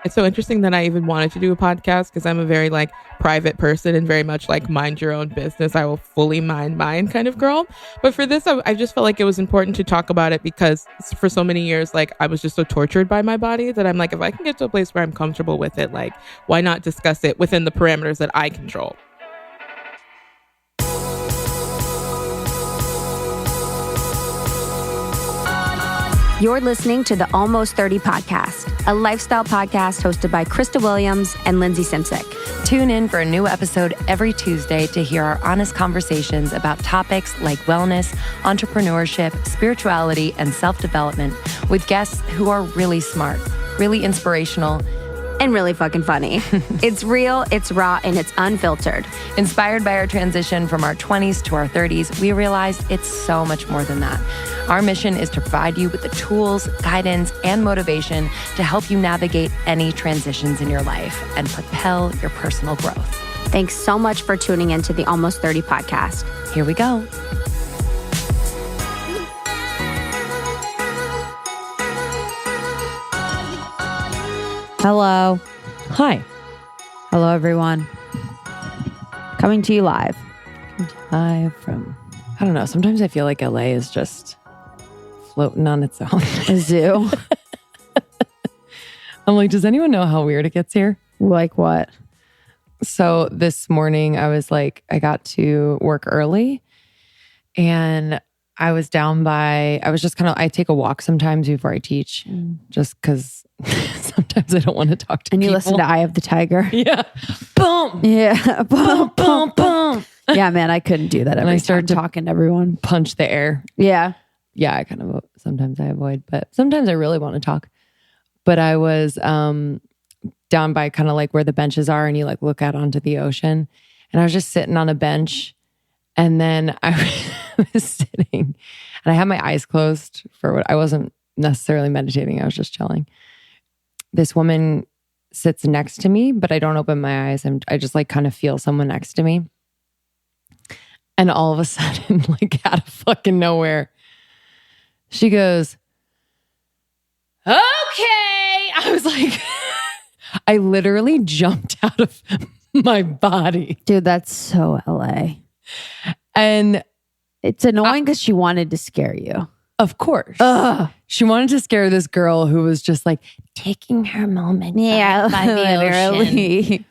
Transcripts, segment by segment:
It's so interesting that I even wanted to do a podcast because I'm a very like private person and very much like mind your own business. I will fully mind mine kind of girl. But for this, I just felt like it was important to talk about it because for so many years, like I was just so tortured by my body that I'm like, if I can get to a place where I'm comfortable with it, like why not discuss it within the parameters that I control? You're listening to the Almost 30 podcast, a lifestyle podcast hosted by Krista Williams and Lindsay Simsick. Tune in for a new episode every Tuesday to hear our honest conversations about topics like wellness, entrepreneurship, spirituality, and self-development with guests who are really smart, really inspirational, and really fucking funny. It's real, it's raw, and it's unfiltered. Inspired by our transition from our 20s to our 30s, we realized it's so much more than that. Our mission is to provide you with the tools, guidance, and motivation to help you navigate any transitions in your life and propel your personal growth. Thanks so much for tuning into the Almost 30 podcast. Here we go. Hello. Hi. Hello, everyone. Coming to you live. Live from, I don't know, sometimes I feel like LA is just floating on its own. A zoo. I'm like, does anyone know how weird it gets here? Like what? So this morning I was like, I got to work early and I was just kind of, I take a walk sometimes before I teach just because sometimes I don't want to talk to people. And you listen to Eye of the Tiger. Yeah. Boom. Yeah. Boom, boom, boom. Yeah, man, I couldn't do that every time talking to everyone. Punch the air. Yeah. Yeah, I kind of, sometimes I avoid, but sometimes I really want to talk. But I was down by kind of like where the benches are and you like look out onto the ocean. And I was just sitting on a bench and then I was sitting and I had my eyes closed for what I wasn't necessarily meditating. I was just chilling. This woman sits next to me, but I don't open my eyes. I just like kind of feel someone next to me. And all of a sudden, like out of fucking nowhere, she goes, okay. I was like, I literally jumped out of my body. Dude, that's so LA. And it's annoying because she wanted to scare you. Of course. She wanted to scare this girl who was just like taking her moment by the ocean.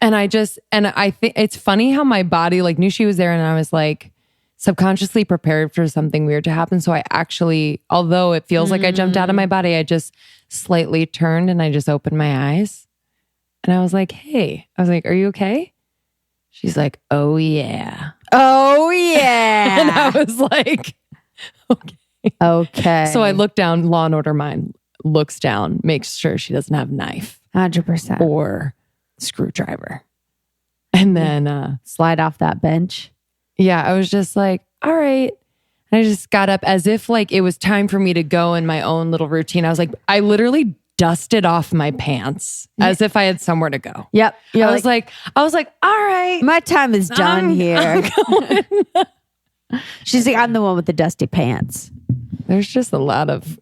And I think it's funny how my body like knew she was there and I was like subconsciously prepared for something weird to happen. So I actually, although it feels like I jumped out of my body, I just slightly turned and I just opened my eyes. And I was like, hey, are you okay? She's like, oh yeah. Oh yeah. And I was like, okay. Okay. So I look down, Law and Order mind looks down, makes sure she doesn't have knife 100%. or screwdriver. And then slide off that bench. Yeah, I was just like, all right. And I just got up as if like it was time for me to go in my own little routine. I was like, I literally dusted off my pants as if I had somewhere to go. Yep. I was like, all right. My time is done here. She's like, I'm the one with the dusty pants. There's just a lot of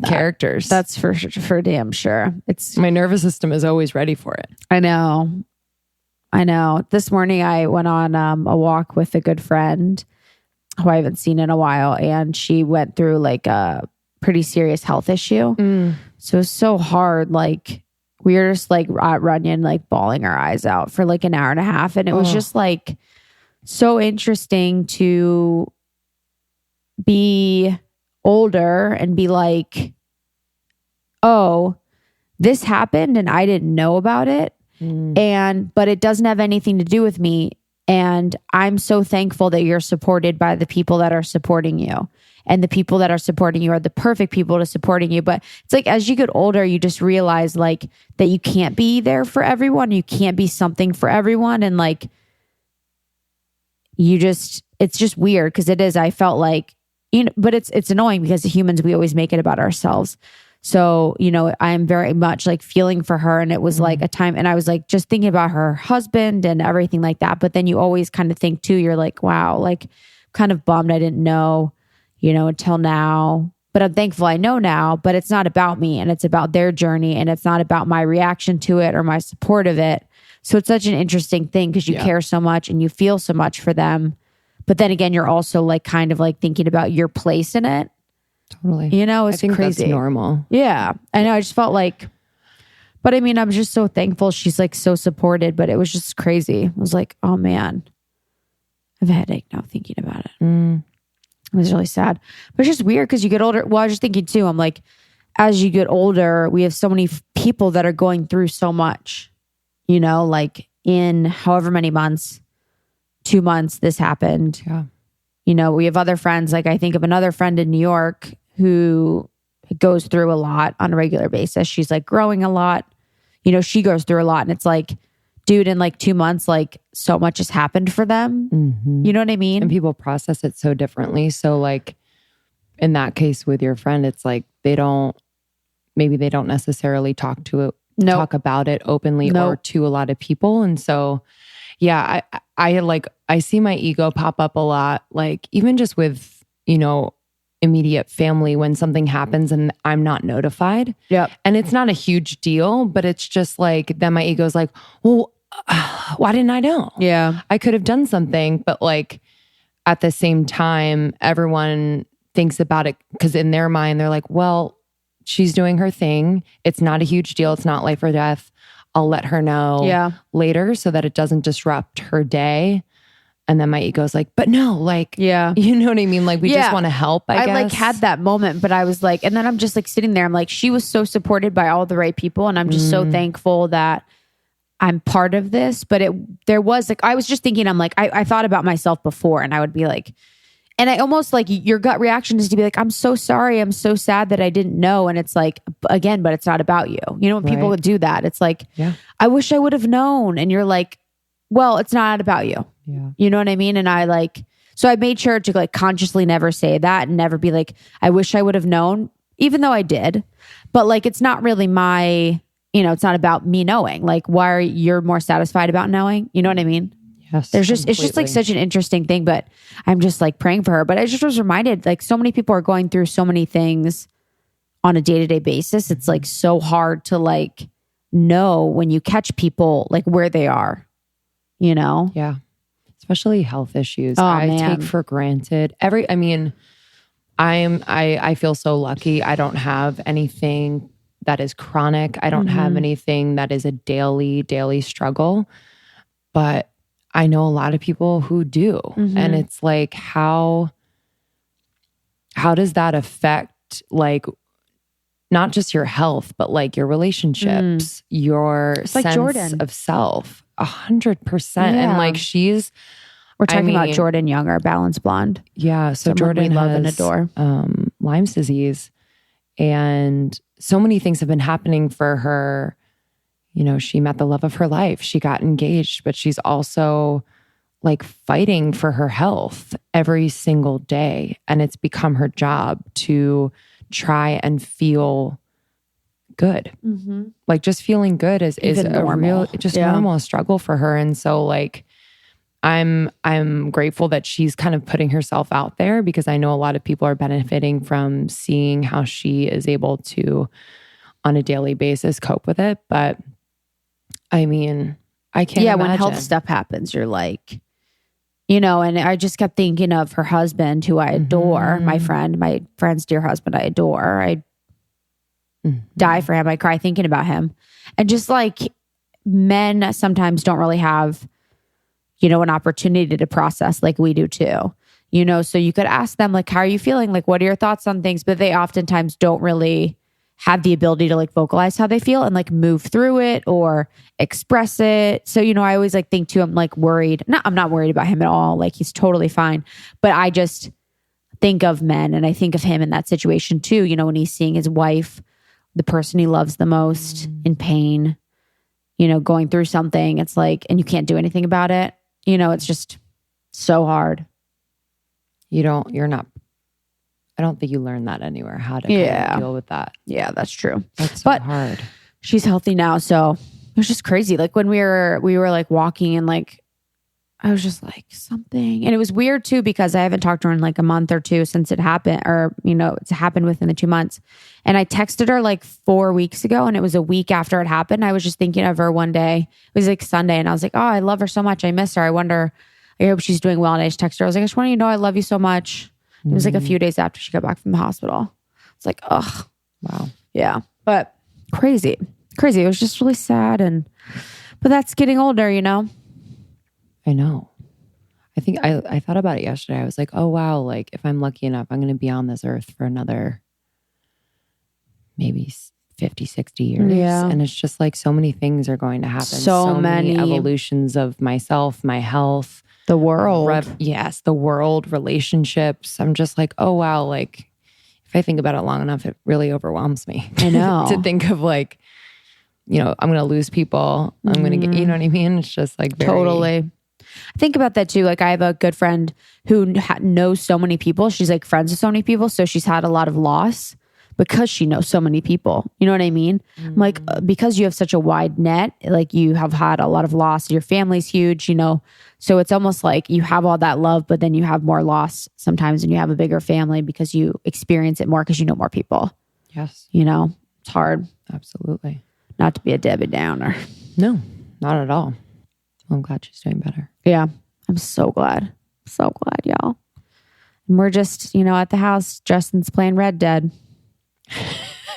characters. That's for damn sure. My nervous system is always ready for it. I know. This morning I went on a walk with a good friend who I haven't seen in a while, and she went through like a pretty serious health issue. So it was so hard. Like we were just like at Runyon, like bawling our eyes out for like an hour and a half, and it was just like so interesting to be older and be like, oh, this happened and I didn't know about it. But it doesn't have anything to do with me. And I'm so thankful that you're supported by the people that are supporting you. And the people that are supporting you are the perfect people to supporting you. But it's like, as you get older, you just realize like that you can't be there for everyone. You can't be something for everyone. And like, it's just weird because it is, I felt like, but it's annoying because as humans, we always make it about ourselves. So, I'm very much like feeling for her. And it was like a time, and I was like just thinking about her husband and everything like that. But then you always kind of think too, you're like, wow, like kind of bummed I didn't know, until now. but I'm thankful I know now, but it's not about me and it's about their journey and it's not about my reaction to it or my support of it. So it's such an interesting thing because you care so much and you feel so much for them. But then again, you're also like kind of like thinking about your place in it. Totally. You know, it's I think crazy. That's normal. Yeah. I know. I just felt like, but I mean, I'm just so thankful she's like so supported, but it was just crazy. I was like, oh man, I have a headache now thinking about it. It was really sad. But it's just weird because you get older. Well, I was just thinking too, I'm like, as you get older, we have so many people that are going through so much, you know, like in however many months, 2 months, this happened. Yeah. You know, we have other friends. Like I think of another friend in New York who goes through a lot on a regular basis. She's like growing a lot. You know, she goes through a lot. And it's like, dude, in like 2 months, like so much has happened for them. You know what I mean? And people process it so differently. So like in that case with your friend, it's like maybe they don't necessarily talk about it openly or to a lot of people. And so, yeah, I see my ego pop up a lot, like even just with, you know, immediate family when something happens and I'm not notified. Yep. And it's not a huge deal, but it's just like, then my ego's like, well, why didn't I know? Yeah. I could have done something. But like at the same time, everyone thinks about it because in their mind, they're like, well, she's doing her thing. It's not a huge deal. It's not life or death. I'll let her know later so that it doesn't disrupt her day. And then my ego's like, but no, like, you know what I mean? Like we just want to help, I guess. like had that moment, but I was like, and then I'm just like sitting there. I'm like, she was so supported by all the right people. And I'm just so thankful that I'm part of this. But there was like, I was just thinking, I'm like, I thought about myself before and I would be like, and I almost like your gut reaction is to be like, I'm so sorry. I'm so sad that I didn't know. And it's like, again, but it's not about you. You know, when people would do that, it's like, I wish I would have known. And you're like, well, it's not about you. Yeah. You know what I mean? And I like, so I made sure to like consciously never say that and never be like, I wish I would have known, even though I did. But like, it's not really my, you know, it's not about me knowing. Like, why are you more satisfied about knowing? You know what I mean? Yes. There's just, it's just like such an interesting thing, but I'm just like praying for her. But I just was reminded, like so many people are going through so many things on a day-to-day basis. It's like so hard to like know when you catch people like where they are, you know? Yeah. Especially health issues. Oh, I man. take for granted I feel so lucky. I don't have anything that is chronic. I don't have anything that is a daily struggle, but I know a lot of people who do. And it's like, how does that affect like not just your health, but like your relationships, your sense like Jordan. of self? 100%. And like we're talking about Jordan Young, our balanced blonde. Yeah. So someone Jordan we love has and adore. Lyme's disease, and so many things have been happening for her. You know, she met the love of her life. She got engaged, but she's also like fighting for her health every single day. And it's become her job to try and feel good. Like just feeling good is a real, just normal struggle for her. And so like, I'm grateful that she's kind of putting herself out there because I know a lot of people are benefiting from seeing how she is able to, on a daily basis, cope with it. But I mean, I can't imagine. When health stuff happens, you're like, you know, and I just kept thinking of her husband, who I adore, my friend's dear husband, I adore. I die for him. I cry thinking about him. And just like men sometimes don't really have, you know, an opportunity to process like we do too. You know, so you could ask them like, how are you feeling? Like, what are your thoughts on things? But they oftentimes don't really have the ability to like vocalize how they feel and like move through it or express it. So, you know, I always like think too, I'm like worried. I'm not worried about him at all. Like he's totally fine. But I just think of men and I think of him in that situation too. You know, when he's seeing his wife, the person he loves the most in pain, you know, going through something, it's like, and you can't do anything about it. You know, it's just so hard. I don't think you learn that anywhere, how to kind of deal with that. Yeah, that's true. That's so hard. She's healthy now. So it was just crazy. Like when we were like walking and like, I was just like something. And it was weird too, because I haven't talked to her in like a month or two since it happened, or, it's happened within the 2 months. And I texted her like 4 weeks ago, and it was a week after it happened. I was just thinking of her one day. It was like Sunday, and I was like, oh, I love her so much. I miss her. I hope she's doing well. And I just texted her. I was like, I just want you to know I love you so much. It was like a few days after she got back from the hospital. It's like, ugh. Wow. Yeah. But crazy. It was just really sad. But that's getting older, I know. I think I thought about it yesterday. I was like, oh, wow. Like if I'm lucky enough, I'm going to be on this earth for another maybe 50, 60 years. Yeah. And it's just like so many things are going to happen. So many evolutions of myself, my health. The world. The world, relationships. I'm just like, oh, wow. Like if I think about it long enough, it really overwhelms me. I know. To think of like, I'm going to lose people. I'm going to get, you know what I mean? It's just like very... Totally. I think about that too. Like I have a good friend who knows so many people. She's like friends with so many people. So she's had a lot of loss because she knows so many people. You know what I mean? I'm like, because you have such a wide net, like you have had a lot of loss. Your family's huge, So it's almost like you have all that love, but then you have more loss sometimes, and you have a bigger family because you experience it more because you know more people. Yes. It's hard. Absolutely. Not to be a Debbie Downer. No, not at all. Well, I'm glad she's doing better. Yeah. I'm so glad. So glad, y'all. And we're just, at the house. Justin's playing Red Dead.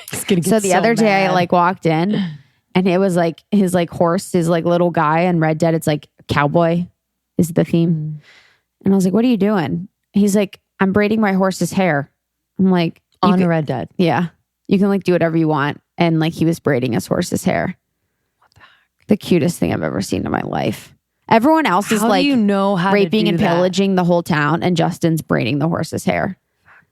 He's gonna get so the other day mad. I like walked in and it was like his like horse, his like little guy, and Red Dead, it's like cowboy is the theme. And I was like, what are you doing? He's like, I'm braiding my horse's hair. I'm like, on Red Dead. Yeah. You can like do whatever you want. And like he was braiding his horse's hair. What the heck? The cutest thing I've ever seen in my life. Everyone else is like raping and pillaging the whole town, and Justin's braiding the horse's hair.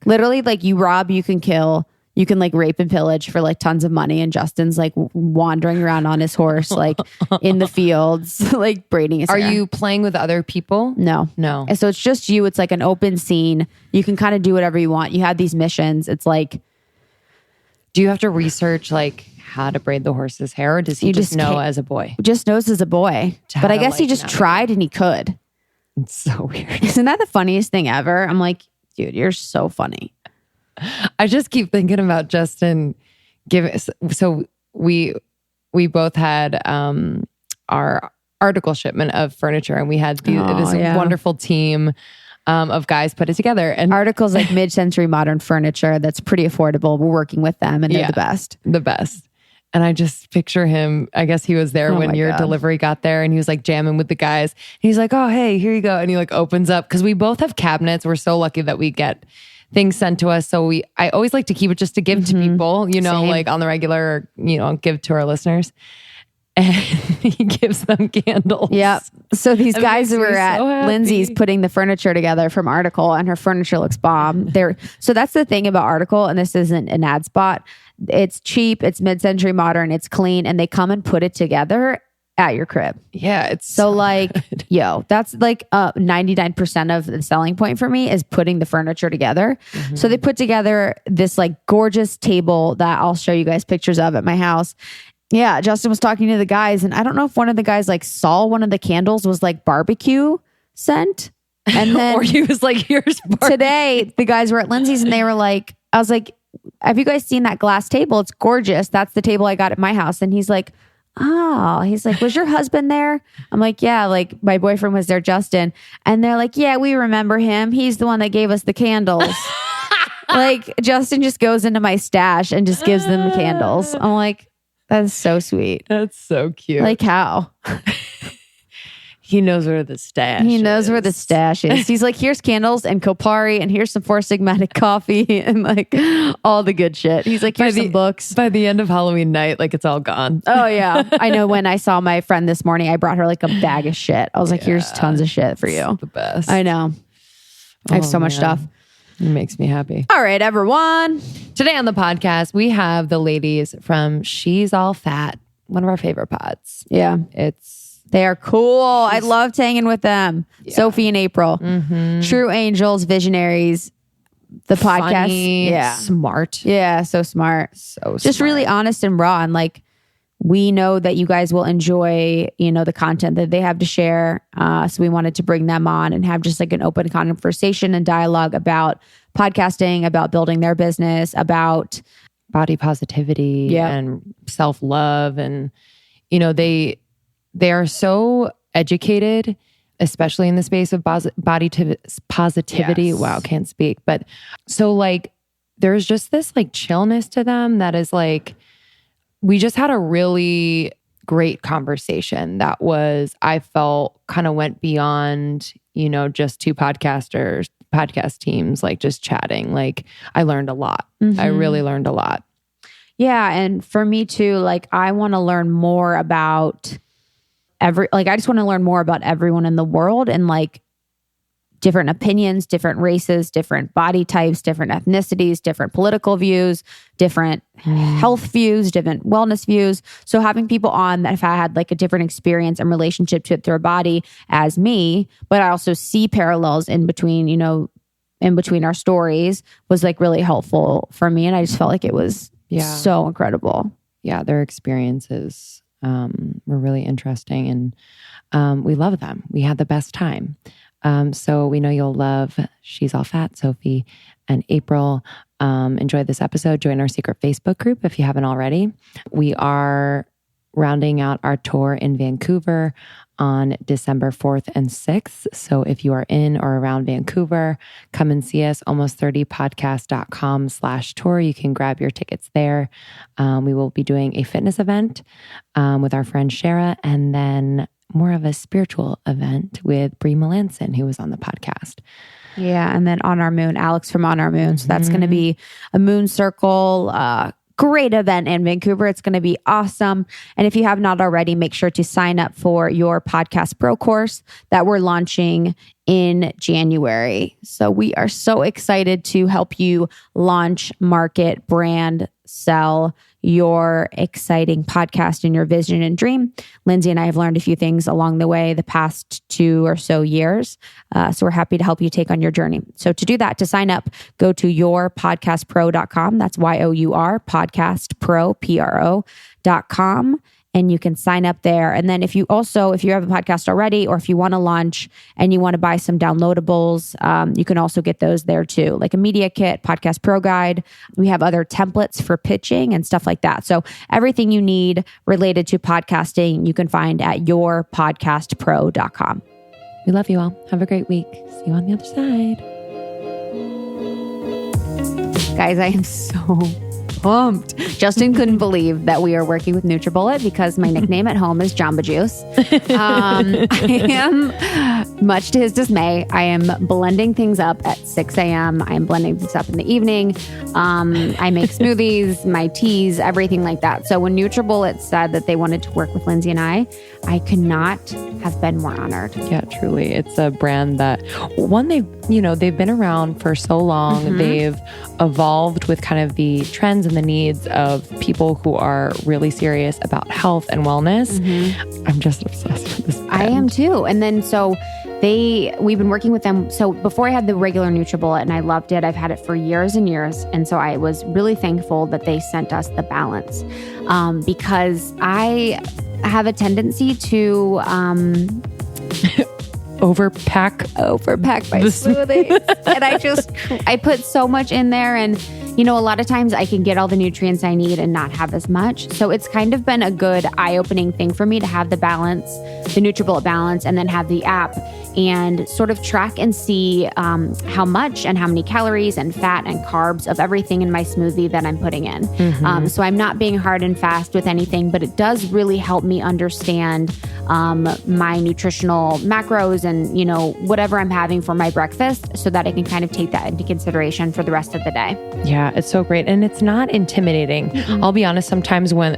Literally, like you rob, you can kill, you can like rape and pillage for like tons of money, and Justin's like wandering around on his horse, like in the fields, like braiding his hair. Are you playing with other people? No. And so it's just you. It's like an open scene. You can kind of do whatever you want. You have these missions. It's like, do you have to research like how to braid the horse's hair, or does he just know as a boy? Just knows as a boy. But I guess he just tried and he could. It's so weird. Isn't that the funniest thing ever? I'm like, dude, you're so funny. I just keep thinking about Justin so we both had our article shipment of furniture, and we had this wonderful team of guys put it together. And Article's like mid-century modern furniture that's pretty affordable. We're working with them, and they're the best. The best. And I just picture him, I guess he was there when your delivery got there, and he was like jamming with the guys. And he's like, oh, hey, here you go. And he like opens up, because we both have cabinets. We're so lucky that we get things sent to us. So I always like to keep it just to give to people, Same. Like on the regular, give to our listeners. And he gives them candles. Yep. So these guys who were at Lindsay's putting the furniture together from Article, and her furniture looks bomb. So that's the thing about Article, and this isn't an ad spot. It's cheap, it's mid-century modern, it's clean, and they come and put it together at your crib. Yeah, it's so like, good. That's like 99% of the selling point for me is putting the furniture together. Mm-hmm. So they put together this like gorgeous table that I'll show you guys pictures of at my house. Yeah, Justin was talking to the guys, and I don't know if one of the guys like saw one of the candles was like barbecue scent. And then or he was like, here's barbecue. Today, the guys were at Lindsay's, and they were like, I was like, have you guys seen that glass table? It's gorgeous. That's the table I got at my house. And he's like, oh, was your husband there? I'm like, yeah, like my boyfriend was there, Justin. And they're like, yeah, we remember him. He's the one that gave us the candles. Like Justin just goes into my stash and just gives them the candles. I'm like, that's so sweet. That's so cute. Like how? He knows where the stash is. He knows where the stash is. He's like, here's candles and Kopari, and here's some Four Sigmatic coffee and like all the good shit. He's like, here's some books. By the end of Halloween night, like it's all gone. Oh yeah. I know when I saw my friend this morning, I brought her like a bag of shit. I was like, here's tons of shit for you. It's the best. I know. I have so much stuff. It makes me happy. All right, everyone. Today on the podcast, we have the ladies from She's All Fat, one of our favorite pods. Yeah. They are cool. I loved hanging with them. Yeah. Sophie and April. Mm-hmm. True angels, visionaries. The podcast. Funny, smart. Yeah, so smart. So just smart. really honest and raw, and like we know that you guys will enjoy, the content that they have to share. So we wanted to bring them on and have just like an open conversation and dialogue about podcasting, about building their business, about body positivity and self-love. And, they are so educated, especially in the space of body positivity. Yes. Wow, can't speak. But so like, there's just this like chillness to them that is like, we just had a really great conversation that was, I felt kind of went beyond, just two podcast teams, like just chatting. Like I learned a lot. I really learned a lot. Yeah. And for me too, like I want to learn more about I just want to learn more about everyone in the world and like different opinions, different races, different body types, different ethnicities, different political views, different health views, different wellness views. So having people on that have had like a different experience and relationship to their body as me, but I also see parallels in between, in between our stories was like really helpful for me. And I just felt like it was so incredible. Yeah, their experiences were really interesting and we love them. We had the best time. So we know you'll love She's All Fat, Sophie and April. Enjoy this episode. Join our secret Facebook group if you haven't already. We are rounding out our tour in Vancouver on December 4th and 6th. So if you are in or around Vancouver, come and see us, almost30podcast.com/tour. You can grab your tickets there. We will be doing a fitness event with our friend Shara, and then more of a spiritual event with Brie Melanson, who was on the podcast. Yeah. And then On Our Moon, Alex from On Our Moon. So that's going to be a moon circle, great event in Vancouver. It's going to be awesome. And if you have not already, make sure to sign up for your Podcast Pro course that we're launching in January. So we are so excited to help you launch, market, brand, sell your exciting podcast and your vision and dream. Lindsay and I have learned a few things along the way the past 2 or so years. So we're happy to help you take on your journey. So to do that, to sign up, go to yourpodcastpro.com. That's YOUR, podcastpro, PRO.com. And you can sign up there. And then if you have a podcast already, or if you want to launch and you want to buy some downloadables, you can also get those there too, like a media kit, podcast pro guide. We have other templates for pitching and stuff like that. So everything you need related to podcasting, you can find at yourpodcastpro.com. We love you all. Have a great week. See you on the other side. Guys, I am so pumped. Justin couldn't believe that we are working with NutriBullet because my nickname at home is Jamba Juice. I am, much to his dismay, I am blending things up at 6 a.m. I am blending things up in the evening. I make smoothies, my teas, everything like that. So when NutriBullet said that they wanted to work with Lindsay and I could not have been more honored. Yeah, truly. It's a brand that they've been around for so long. They've evolved with kind of the trends and the needs of people who are really serious about health and wellness. I'm just obsessed with this brand. I am too. And then we've been working with them. So before I had the regular NutriBullet and I loved it, I've had it for years and years. And so I was really thankful that they sent us the balance because I have a tendency to overpack my smoothies. And I put so much in there, and a lot of times I can get all the nutrients I need and not have as much. So it's kind of been a good eye-opening thing for me to have the balance, the NutriBullet balance, and then have the app and sort of track and see how much and how many calories and fat and carbs of everything in my smoothie that I'm putting in. So I'm not being hard and fast with anything, but it does really help me understand my nutritional macros and, whatever I'm having for my breakfast so that I can kind of take that into consideration for the rest of the day. Yeah, it's so great. And it's not intimidating. I'll be honest, sometimes when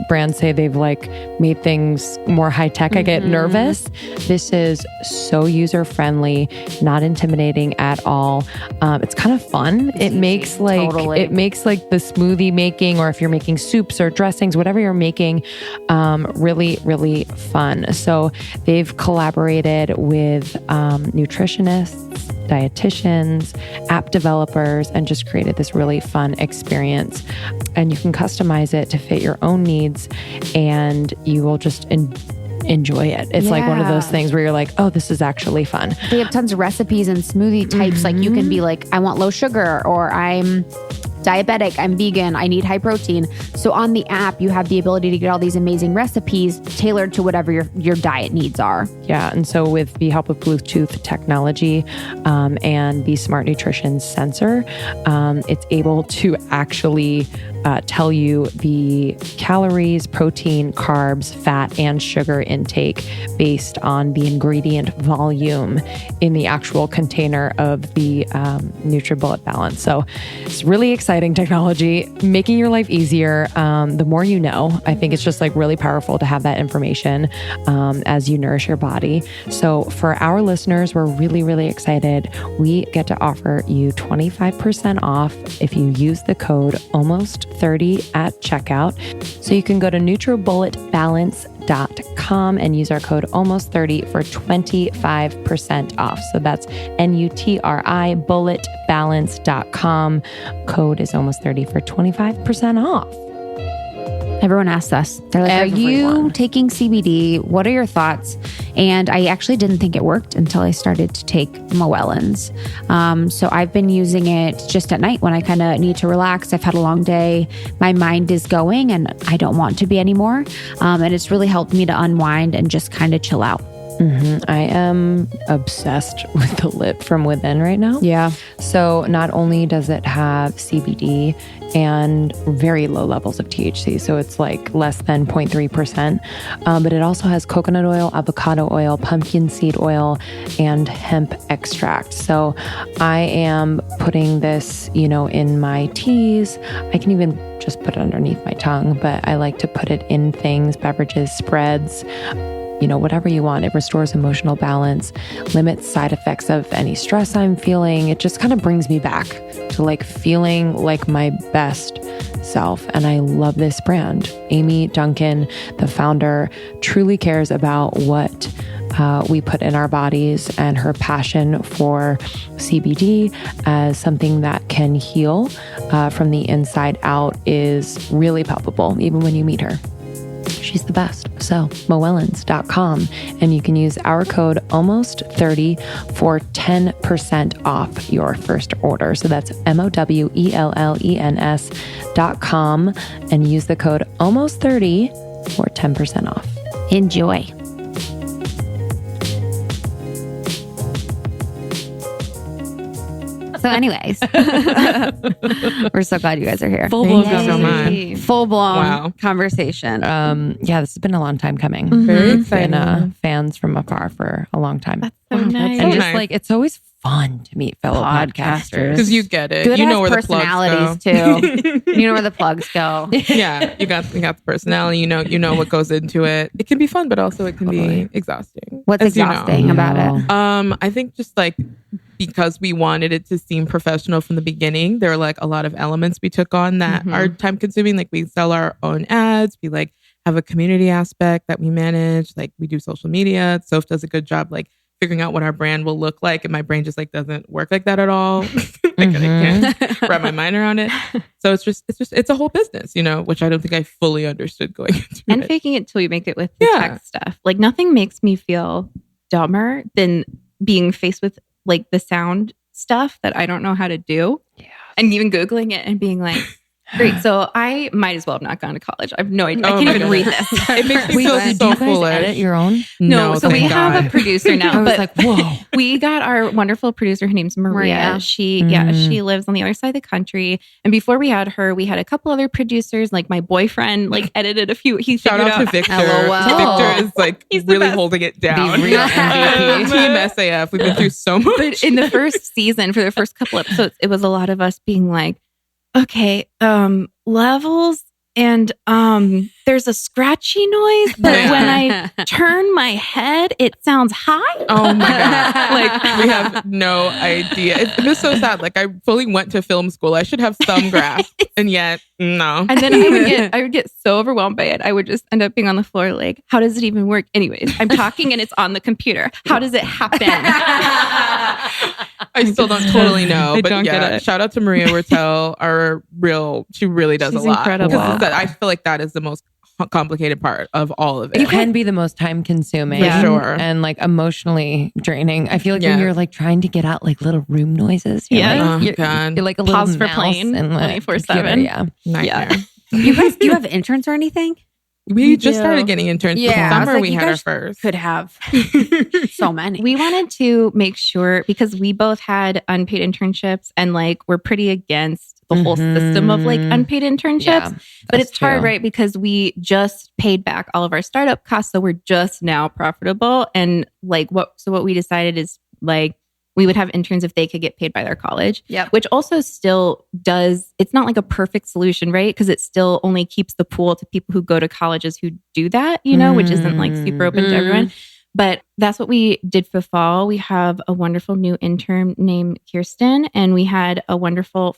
brands say they've like made things more high tech, I get nervous. This is so user-friendly, not intimidating at all. It's kind of fun. It makes the smoothie making, or if you're making soups or dressings, whatever you're making, really, really fun. So they've collaborated with nutritionists dietitians, app developers, and just created this really fun experience. And you can customize it to fit your own needs, and you will just enjoy it. It's like one of those things where you're like, oh, this is actually fun. They have tons of recipes and smoothie types. Like you can be like, I want low sugar, or I'm diabetic, I'm vegan, I need high protein. So on the app, you have the ability to get all these amazing recipes tailored to whatever your diet needs are. Yeah. And so with the help of Bluetooth technology and the smart nutrition sensor, it's able to actually tell you the calories, protein, carbs, fat, and sugar intake based on the ingredient volume in the actual container of the NutriBullet balance. So it's really exciting technology, making your life easier. The more you know, I think it's just like really powerful to have that information as you nourish your body. So for our listeners, we're really, really excited. We get to offer you 25% off if you use the code ALMOST30 at checkout. So you can go to NutriBulletBalance.com and use our code ALMOST30 for 25% off. So that's NUTRI bulletbalance.com. Code is ALMOST30 for 25% off. Everyone asks us, they're like, are you taking CBD? What are your thoughts? And I actually didn't think it worked until I started to take Moellons. So I've been using it just at night when I kind of need to relax. I've had a long day. My mind is going and I don't want to be anymore. And it's really helped me to unwind and just kind of chill out. I am obsessed with the Lip from Within right now. Yeah. So not only does it have CBD and very low levels of THC, so it's like less than 0.3%, but it also has coconut oil, avocado oil, pumpkin seed oil, and hemp extract. So I am putting this, in my teas. I can even just put it underneath my tongue, but I like to put it in things, beverages, spreads, whatever you want. It restores emotional balance, limits side effects of any stress I'm feeling. It just kind of brings me back to like feeling like my best self. And I love this brand. Amy Duncan, the founder, truly cares about what we put in our bodies, and her passion for CBD as something that can heal from the inside out is really palpable, even when you meet her. She's the best. So Moellons.com, and you can use our code ALMOST30 for 10% off your first order. So that's MOWELLENS.com and use the code ALMOST30 for 10% off. Enjoy. So anyways, we're so glad you guys are here. Full-blown conversation. Yeah, this has been a long time coming. Very exciting. Been fans from afar for a long time. That's so nice. And just like, it's always fun to meet fellow podcasters. Because you get it. Good you know where personalities the plugs go. too. You know where the plugs go. Yeah, you got the personality. You know what goes into it. It can be fun, but also it can be exhausting. What's exhausting about it? I think just like, because we wanted it to seem professional from the beginning, there are like a lot of elements we took on that are time consuming. Like we sell our own ads. We like have a community aspect that we manage. Like we do social media. Soph does a good job like figuring out what our brand will look like. And my brain just like doesn't work like that at all. I can't wrap my mind around it. So it's a whole business, which I don't think I fully understood going into and it. faking it till you make it with the tech stuff. Like nothing makes me feel dumber than being faced with like the sound stuff that I don't know how to do. Yeah. And even Googling it and being like, great. So I might as well have not gone to college. I have no idea. I can't even read this. It makes me feel so foolish. Edit your own? No. So we have a producer now. I was like, whoa. We got our wonderful producer. Her name's Maria. She lives on the other side of the country. And before we had her, we had a couple other producers. Like my boyfriend, like edited a few. He Shout out to Victor. Victor is like really holding it down. The real MVP. Team SAF. We've been through so much. But in the first season, for the first couple episodes, it was a lot of us being like, okay, levels and there's a scratchy noise, but when I turn my head, it sounds high. Oh my God. Like, we have no idea. It was so sad. Like, I fully went to film school. I should have some grasp. And yet, no. And then I would get so overwhelmed by it. I would just end up being on the floor like, how does it even work? Anyways, I'm talking and it's on the computer. How does it happen? I still don't totally know. I But don't get it. shout out to Maria Wertel, she really does She's a lot. incredible. I feel like that is the most complicated part of all of it. It can be the most time consuming For sure. and like emotionally draining. I feel like when Yeah. you're like trying to get out like little room noises. Yeah. Oh, God. You're like a Pause little for mouse playing and, like, 24/7. computer, Yeah. Nightmare. You guys, do you have interns or anything? We just do. started getting interns. Yeah, This I was summer like, we you had our guys first. Could have so many. We wanted to make sure, because we both had unpaid internships and like we're pretty against the whole system of like unpaid internships. Yeah, but that's it's hard, true. right? Because we just paid back all of our startup costs. So we're just now profitable. And like what we decided is like, we would have interns if they could get paid by their college. Yep. Which also still does, it's not like a perfect solution, right? Because it still only keeps the pool to people who go to colleges who do that, you know, which isn't like super open to everyone. But that's what we did for fall. We have a wonderful new intern named Kirsten, and we had a wonderful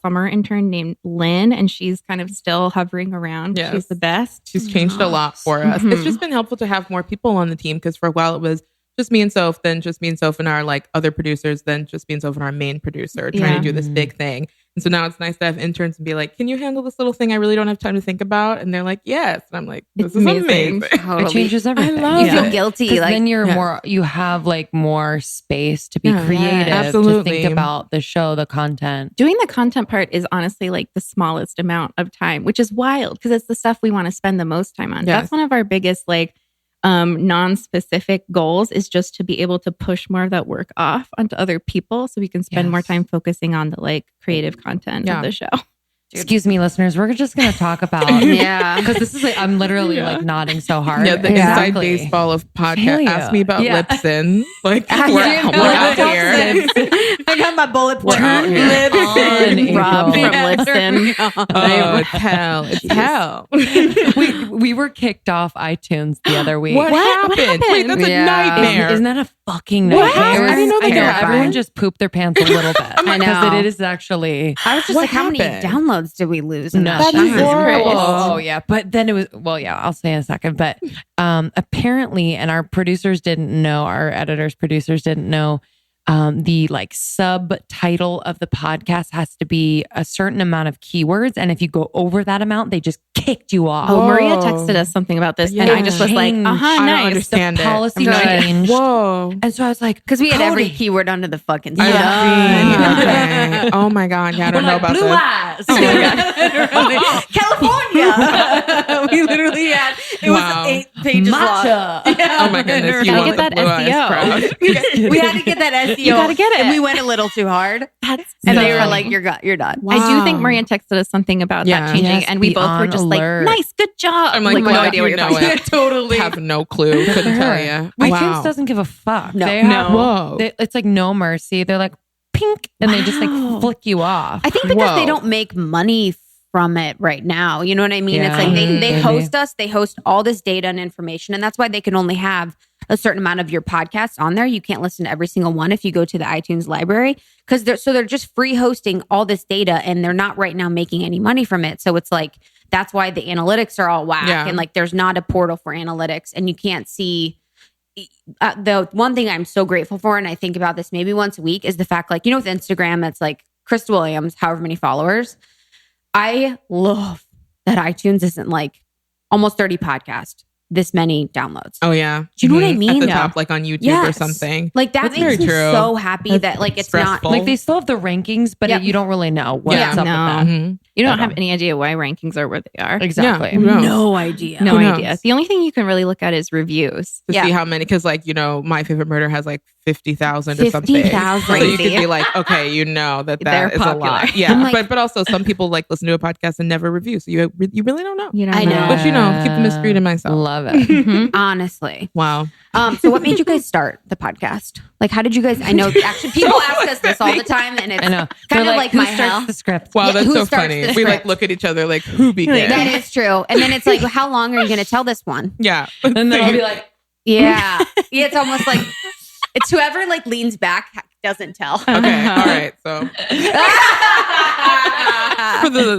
summer intern named Lynn, and she's kind of still hovering around. Yes. She's the best. She's changed a lot for us. It's just been helpful to have more people on the team because for a while it was just me and Soph, then just me and Soph and our like other producers, then just me and Soph and our main producer trying to do this big thing. And so now it's nice to have interns and be like, can you handle this little thing I really don't have time to think about? And they're like, yes. And I'm like, this is amazing. It changes everything. I love You feel it. guilty. 'Cause Like then you have like more space to be creative, to absolutely. think about the show, the content. Doing the content part is honestly like the smallest amount of time, which is wild because it's the stuff we want to spend the most time on. Yes. That's one of our biggest like non-specific goals, is just to be able to push more of that work off onto other people so we can spend more time focusing on the like creative content of the show. Excuse me, listeners. We're just going to talk about because this is like I'm literally like nodding so hard. Yeah, the inside baseball of podcast. Ask me about Lipson. Like we're out here. I got my bullet point. Turn it on, Rob from April. Lipson. Oh, it's hell. It's hell. we were kicked off iTunes the other week. What happened? Wait, that's a nightmare. Isn't that a fucking nightmare? I didn't know that could happen. Everyone just pooped their pants a little bit. I know. Because it is actually. I was just What like, how many happened? downloads did we lose? In No, that That is time? horrible. Oh yeah, but then it was I'll say in a second. But apparently, and our producers didn't know, our editors, producers didn't know, the like subtitle of the podcast has to be a certain amount of keywords, and if you go over that amount, they just kicked you off. Oh, Maria texted us something about this, and I just was like, Changed. uh-huh, I don't nice. understand the it. policy I'm like, changed. Whoa. And so I was like, Because we had every Cody. keyword under the fucking I sun. see. Okay. Oh my God. Yeah, I don't know about blue this. eyes. Oh my California. We literally had it Wow. was 8 pages long. Matcha. Oh my goodness. You Gotta want get the that blue eyes SEO. crowd. We had to get that SEO. You gotta get it. And we went a little too hard. That's And so they were funny. like, you're done. I do think Wow. Maria texted us something about Yeah. that changing, Yes, and we be both were on just alert. like, nice, good job. I'm like, no well, idea what you you're know talking it. about. Totally. Have no clue. Couldn't tell you. iTunes doesn't give a fuck. No. They have, Whoa. it's like no mercy. They're like pink, and they just like flick you off. I think because Whoa. they don't make money from it right now. You know what I mean? Yeah. It's like they Maybe. host us, they host all this data and information, and that's why they can only have a certain amount of your podcasts on there. You can't listen to every single one if you go to the iTunes library, because they're just free hosting all this data, and they're not right now making any money from it. So it's like that's why the analytics are all whack, Yeah. and like there's not a portal for analytics, and you can't see. The one thing I'm so grateful for, and I think about this maybe once a week, is the fact, like, you know, with Instagram, it's like Krista Williams, however many followers. I love that iTunes isn't like almost 30 podcast, this many downloads. Oh yeah. Do you know what I mean? At the Yeah. top, like on YouTube or Yes. something. Like that That's makes me very true. so happy that like it's stressful. not like they still have the rankings, but Yep. you don't really know what's Yeah. up with No. that. Mhm. You don't At have all. any idea why rankings are where they are. Exactly. Yeah, who knows? no idea. No Who knows? idea. The only thing you can really look at is reviews. To Yeah. see how many, because like, you know, My Favorite Murder has like 50,000 or something. 50,000. So you could be like, okay, you know that They're is popular. a lot. Yeah, like- but also some people like listen to a podcast and never review. So you really don't know. You don't I know. know. But keep the mystery to myself. Love it. Mhm. Honestly. Wow. So what made you guys start the podcast? Like, how did you guys? I know actually people ask us this all the time, and it's I know. kind They're of like who my starts hell. the script? Wow, Yeah, that's who so starts funny. the We like script? look at each other like, who began? That is true. And then it's like, how long are you going to tell this one? Yeah. And then I'll be like, Yeah. Yeah, it's almost like it's whoever like leans back doesn't tell. Okay. All right. So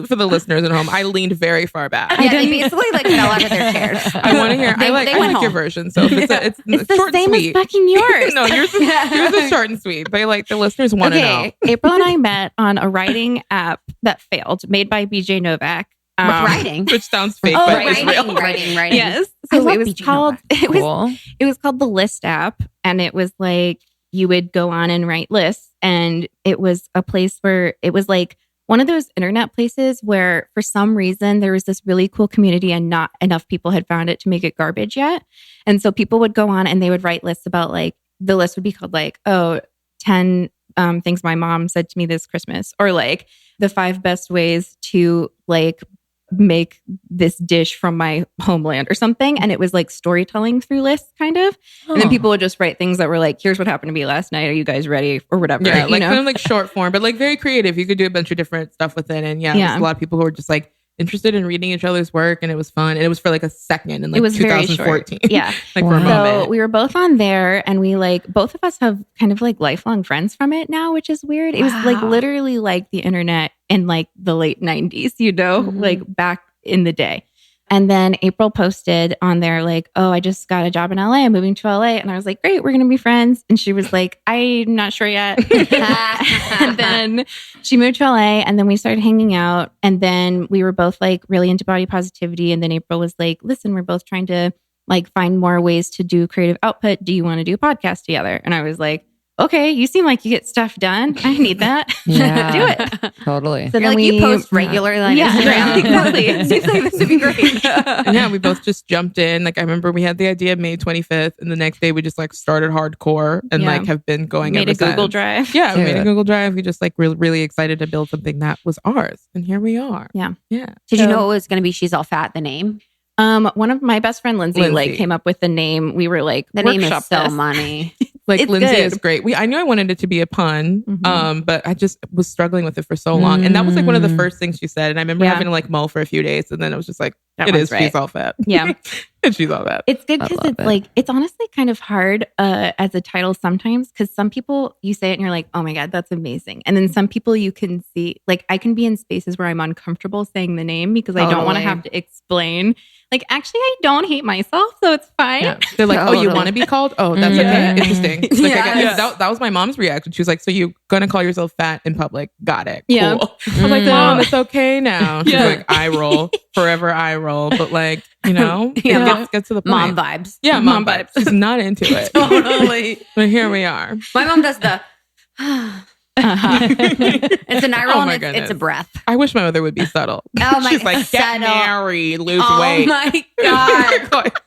for the listeners at home, I leaned very far back. Yeah, they basically like fell out of their chairs. I want to hear. They I went like your home. version. So if it's It's the short same and as sweet. fucking yours. No, yours is short and sweet. But like the listeners want to know. Okay, April and I met on a writing app that failed, made by BJ Novak. Writing. which sounds fake, Oh, but it's real. writing. Yes. I So love it was BJ called Novak. cool. it was called the List app, and it was like you would go on and write lists, and it was a place where it was like one of those internet places where for some reason there was this really cool community and not enough people had found it to make it garbage yet. And so people would go on and they would write lists about like the list would be called like 10 things my mom said to me this Christmas, or like the 5 best ways to like make this dish from my homeland or something. And it was like storytelling through lists kind of. And then people would just write things that were like, here's what happened to me last night. Are you guys ready? Or whatever. Yeah, you like know? kind of like short form, but like very creative. You could do a bunch of different stuff with it. And there's a lot of people who were just like interested in reading each other's work, and it was fun. And it was for like a second in like It was very 2014. short. Yeah. Like for a So moment. we were both on there, and we like both of us have kind of like lifelong friends from it now, which is weird. It was like literally like the internet in like the late 90s, you know, like back in the day. And then April posted on there like, oh, I just got a job in LA. I'm moving to LA. And I was like, great, we're going to be friends. And she was like, I'm not sure yet. And then she moved to LA, and then we started hanging out. And then we were both like really into body positivity. And then April was like, listen, we're both trying to like find more ways to do creative output. Do you want to do a podcast together? And I was like, okay, you seem like you get stuff done. I need that. Yeah. Do it. Totally. So You're then like, you post regularly on Instagram. exactly. It seems like this would be great. And yeah, we both just jumped in. Like I remember we had the idea May 25th, and the next day we just like started hardcore and like have been going Made ever a Google since. Drive. Yeah, we made a Dude. Google Drive. We just like really excited to build something that was ours, and here we are. Yeah. Yeah. Did you know it was going to be She's All Fat, the name? One of my best friend Lindsay like came up with the name. We were like, The name is workshop so this. money. Like It's Lindsay good. is great. I knew I wanted it to be a pun, Mhm. but I just was struggling with it for so long. And that was like one of the Mm. first things she said. And I remember Yeah. having to like mull for a few days, and then it was just like, That it one's is. right. She's all fat. Yeah. And she's all fat. It's good I because love it's it. like, it's honestly kind of hard as a title sometimes, because some people you say it and you're like, oh my God, that's amazing. And then some people you can see, like I can be in spaces where I'm uncomfortable saying the name because I don't want to Totally. have to explain. Like, actually, I don't hate myself, so it's fine. Yeah. They're like, oh, you Totally. want to be called? Oh, that's Yeah. okay. Interesting. Like, Yes. that was my mom's reaction. She was like, so you're going to call yourself fat in public? Got it. Yeah. Cool. I was like, Mom, it's okay now. She's Yeah. like, I roll. Forever I roll. But like, you know, Yeah. get to the point. Mom vibes. Yeah, mom vibes. She's not into it. Totally. But here we are. My mom does the. It's an eye roll Oh and my it's a goodness. breath. I wish my mother would be subtle. Oh my- She's like, get subtle. married, lose Oh weight. my God. Like,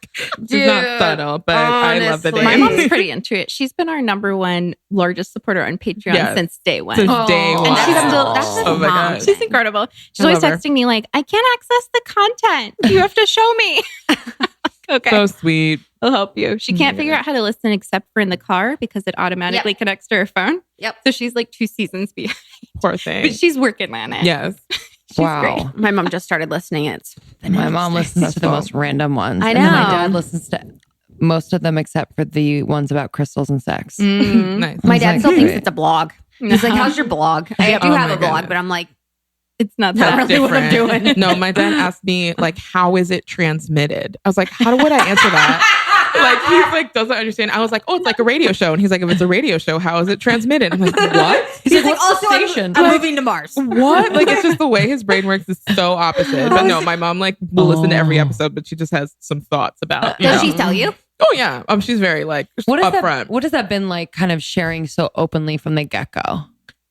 she's not subtle, but I love the honestly. My name. mom's pretty into it. She's been our number one largest supporter on Patreon Yes. since day one. Since Oh, day and one. she's still- that's Oh my mom God. She's incredible. She's I always love her. texting me like, I can't access the content. You have to show me. Okay. So sweet. I'll help you. She can't figure out how to listen except for in the car because it automatically connects to her phone. Yep. So she's like 2 seasons behind. Poor thing. But she's working on it. Yes. She's Wow. great. My mom just started listening. It's My mom listens to the most random ones. I And then my know. dad listens to most of them except for the ones about crystals and sex. Mhm. Nice. My It's dad like, still thinks great. it's a blog. He's like, how's your blog? I do Oh have my a blog, goodness. but I'm like, It's not Not that. really what I'm doing. No, my dad asked me like, how is it transmitted? I was like, how would I answer that? Like he's like doesn't understand. I was like, oh, it's like a radio show, and he's like, if it's a radio show, how is it transmitted? I'm like, what? He's like, also station? I'm moving to Mars. What? Like it's just the way his brain works is so opposite. But no, my mom like will listen to every episode, but she just has some thoughts about. You Does know. she tell you? Oh yeah, she's very like What is that? upfront What has that been like? Kind of sharing so openly from the get go.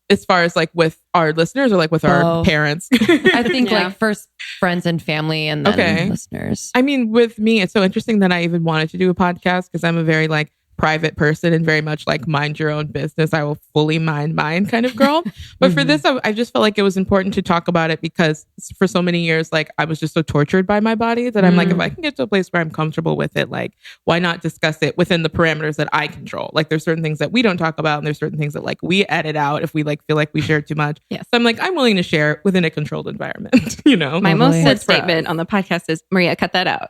as far as like with our listeners or like with our Both. parents. I think Yeah. like first friends and family, and then Okay. listeners. I mean, with me, it's so interesting that I even wanted to do a podcast because I'm a very like private person and very much like mind your own business. I will fully mind mine kind of girl. But for this, I just felt like it was important to talk about it because for so many years, like I was just so tortured by my body that I'm like, if I can get to a place where I'm comfortable with it, like why not discuss it within the parameters that I control? Like there's certain things that we don't talk about and there's certain things that like we edit out if we like feel like we share too much. Yes. So I'm like, I'm willing to share within a controlled environment, you know? My most said statement on the podcast is, Maria, cut that out.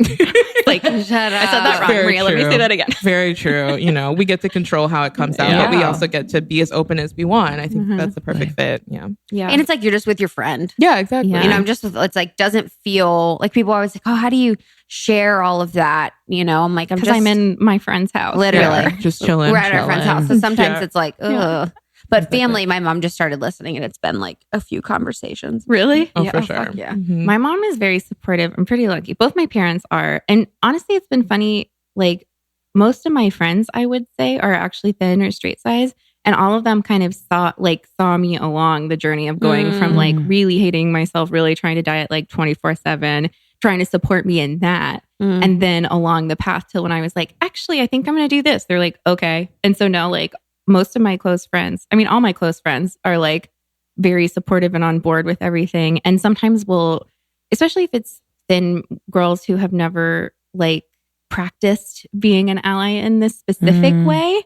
Like, shut up. I said that wrong. Very Maria, let me true. say that again. Very true. You know, we get to control how it comes out, but we also get to be as open as we want. I think that's the perfect fit. Yeah. Yeah. And it's like you're just with your friend. Yeah, exactly. Yeah. You know, it's like doesn't feel like people are always like, oh, how do you share all of that? You know, I'm like, because I'm in my friend's house. Literally. Yeah, just chilling. We're at our friend's house. So sometimes Yeah. it's like, ugh. But family, my mom just started listening and it's been like a few conversations. Really? Oh, Yeah, for oh, sure. fuck yeah. Mhm. My mom is very supportive. I'm pretty lucky. Both my parents are. And honestly, it's been funny. Like most of my friends, I would say, are actually thin or straight size. And all of them kind of saw me along the journey of going from like really hating myself, really trying to diet like 24/7, trying to support me in that. And then along the path till when I was like, actually, I think I'm going to do this. They're like, okay. And so now like most of my close friends, I mean, all my close friends are like very supportive and on board with everything. And sometimes we'll, especially if it's thin girls who have never like practiced being an ally in this specific way,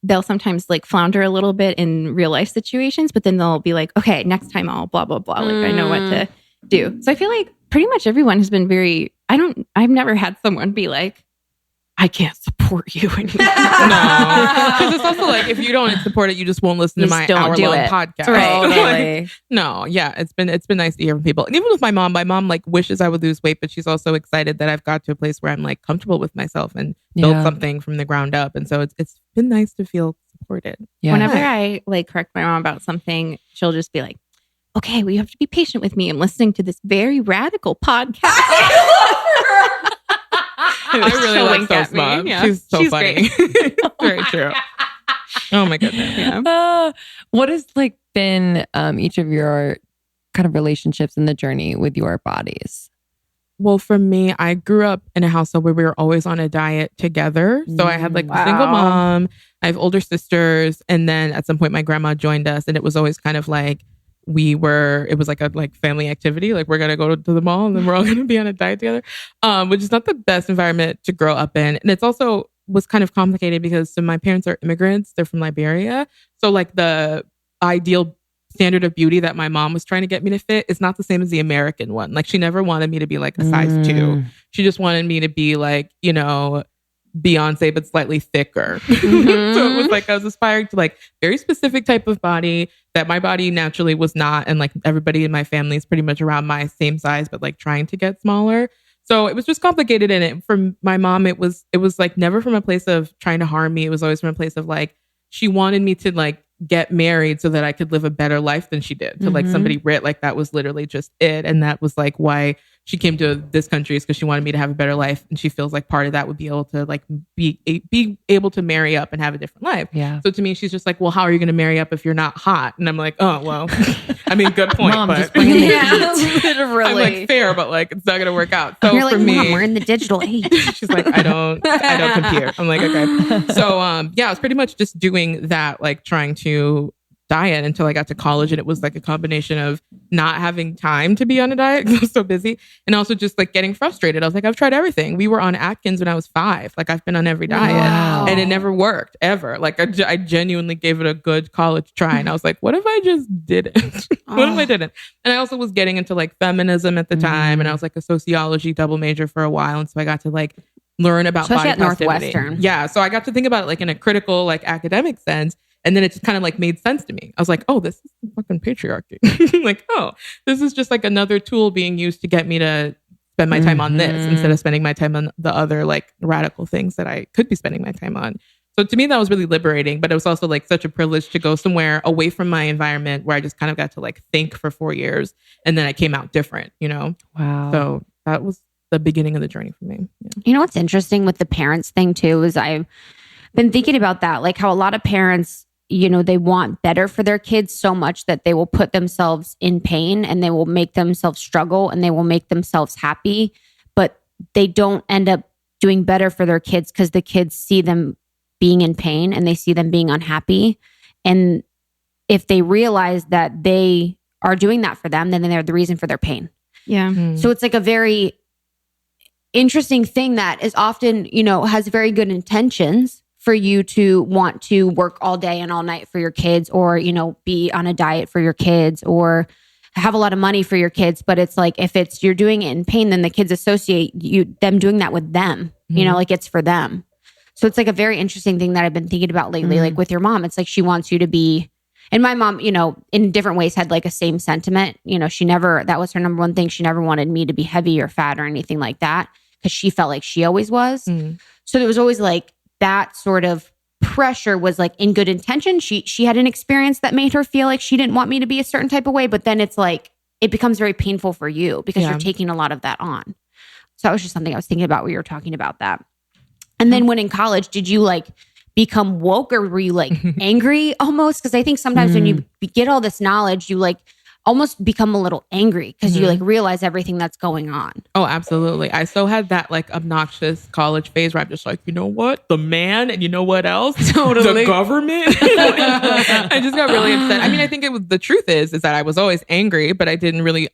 they'll sometimes like flounder a little bit in real life situations, but then they'll be like, okay, next time I'll blah, blah, blah. Like I know what to do. So I feel like pretty much everyone has been very, I've never had someone be like, I can't support you anymore. No, because it's also like if you don't support it, you just won't listen to my hour-long podcast. Totally. Like, no, yeah, it's been nice to hear from people. And even with my mom like wishes I would lose weight, but she's also excited that I've got to a place where I'm like comfortable with myself and build something from the ground up. And so it's been nice to feel supported. Yeah. Whenever I like correct my mom about something, she'll just be like, okay, well, you have to be patient with me. I'm listening to this very radical podcast. I really like Soph's mom. Yeah. She's so She's funny. Very true. Oh my goodness. Yeah. What has like been each of your kind of relationships in the journey with your bodies? Well, for me, I grew up in a household where we were always on a diet together. So I had like a single mom. I have older sisters. And then at some point, my grandma joined us. And it was always kind of like, it was like a family activity. Like we're going to go to the mall and then we're all going to be on a diet together, which is not the best environment to grow up in. And it's also was kind of complicated because my parents are immigrants. They're from Liberia. So like the ideal standard of beauty that my mom was trying to get me to fit is not the same as the American one. Like she never wanted me to be like a size 2. She just wanted me to be like, you know, Beyonce, but slightly thicker. So it was like I was aspiring to like very specific type of body that my body naturally was not. And like everybody in my family is pretty much around my same size, but like trying to get smaller. So it was just complicated. And it from my mom, it was like never from a place of trying to harm me. It was always from a place of like, she wanted me to like get married so that I could live a better life than she did. To like somebody rich, like that was literally just it. And that was like why she came to this country, is because she wanted me to have a better life. And she feels like part of that would be able to like be able to marry up and have a different life. Yeah. So to me, she's just like, well, how are you going to marry up if you're not hot? And I'm like, oh, well, I mean, good point. Mom, but just bring in the literally. I'm like fair, but like, it's not going to work out. So You're for like, me, Mom, we're in the digital age. she's like, I don't compare. I'm like, okay. So, yeah, I was pretty much just doing that, like trying to diet until I got to college. And it was like a combination of not having time to be on a diet because I was so busy, and also just like getting frustrated. I was like, I've tried everything. We were on Atkins when I was 5. Like I've been on every diet and it never worked ever. Like I genuinely gave it a good college try. And I was like, what if I just didn't? What if I didn't? And I also was getting into like feminism at the time. And I was like a sociology double major for a while. And so I got to like learn about Especially body at positivity. Northwestern. Yeah. So I got to think about it like in a critical, like academic sense. And then it just kind of like made sense to me. I was like, oh, this is fucking patriarchy. Like, oh, this is just like another tool being used to get me to spend my time on this instead of spending my time on the other like radical things that I could be spending my time on. So to me, that was really liberating, but it was also like such a privilege to go somewhere away from my environment where I just kind of got to like think for 4 years. And then I came out different, you know? Wow. So that was the beginning of the journey for me. Yeah. You know what's interesting with the parents thing too is I've been thinking about that, like how a lot of parents, you know, they want better for their kids so much that they will put themselves in pain and they will make themselves struggle and they will make themselves happy, but they don't end up doing better for their kids because the kids see them being in pain and they see them being unhappy. And if they realize that they are doing that for them, then they're the reason for their pain. Yeah. So it's like a very interesting thing that is often, has very good intentions for you to want to work all day and all night for your kids, or, be on a diet for your kids, or have a lot of money for your kids. But it's like, if you're doing it in pain, then the kids associate them doing that with them, like it's for them. So it's like a very interesting thing that I've been thinking about lately. Like with your mom, it's like she wants you to be, and my mom, in different ways had like a same sentiment. That was her number one thing. She never wanted me to be heavy or fat or anything like that, because she felt like she always was. So there was always like that sort of pressure was like in good intention. She had an experience that made her feel like she didn't want me to be a certain type of way, but then it's like, it becomes very painful for you because you're taking a lot of that on. So that was just something I was thinking about when you were talking about that. And then when in college, did you like become woke, or were you like angry almost? Because I think sometimes when you get all this knowledge, you like almost become a little angry because you like realize everything that's going on. Oh, absolutely. I so had that like obnoxious college phase where I'm just like, you know what? The man, and you know what else? Totally. The government. I just got really upset. I mean, I think the truth is that I was always angry, but I didn't really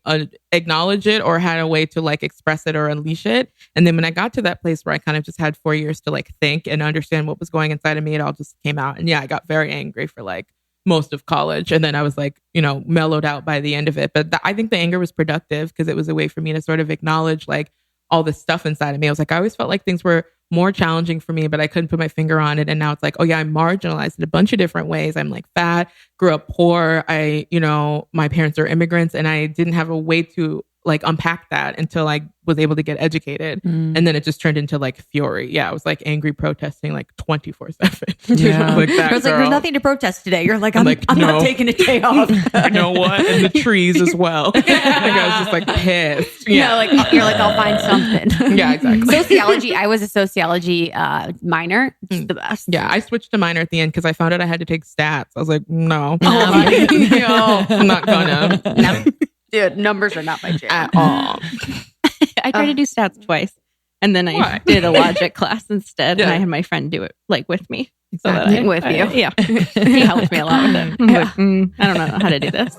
acknowledge it or had a way to like express it or unleash it. And then when I got to that place where I kind of just had 4 years to like think and understand what was going inside of me, it all just came out. And yeah, I got very angry for like most of college. And then I was like, mellowed out by the end of it. But I think the anger was productive because it was a way for me to sort of acknowledge like all this stuff inside of me. I was like, I always felt like things were more challenging for me, but I couldn't put my finger on it. And now it's like, oh yeah, I'm marginalized in a bunch of different ways. I'm like fat, grew up poor. My parents are immigrants, and I didn't have a way to like unpack that until I was able to get educated. And then it just turned into like fury. Yeah, I was like angry protesting like 24/7. Yeah. I Like that, was like, girl. there's nothing to protest today. You're like, I'm not taking a day off. You know what? And the trees as well. Like I was just like pissed. Yeah, like you're like, I'll find something. Yeah, exactly. Sociology. I was a sociology minor. It's the best. Yeah, I switched to minor at the end because I found out I had to take stats. I was like, no, I'm not gonna. No. Dude, numbers are not my jam At all. I tried to do stats twice, and then I did a logic class instead, and I had my friend do it like with me. Exactly. So with you. Yeah. He helped me a lot with it. I'm like, I don't know how to do this.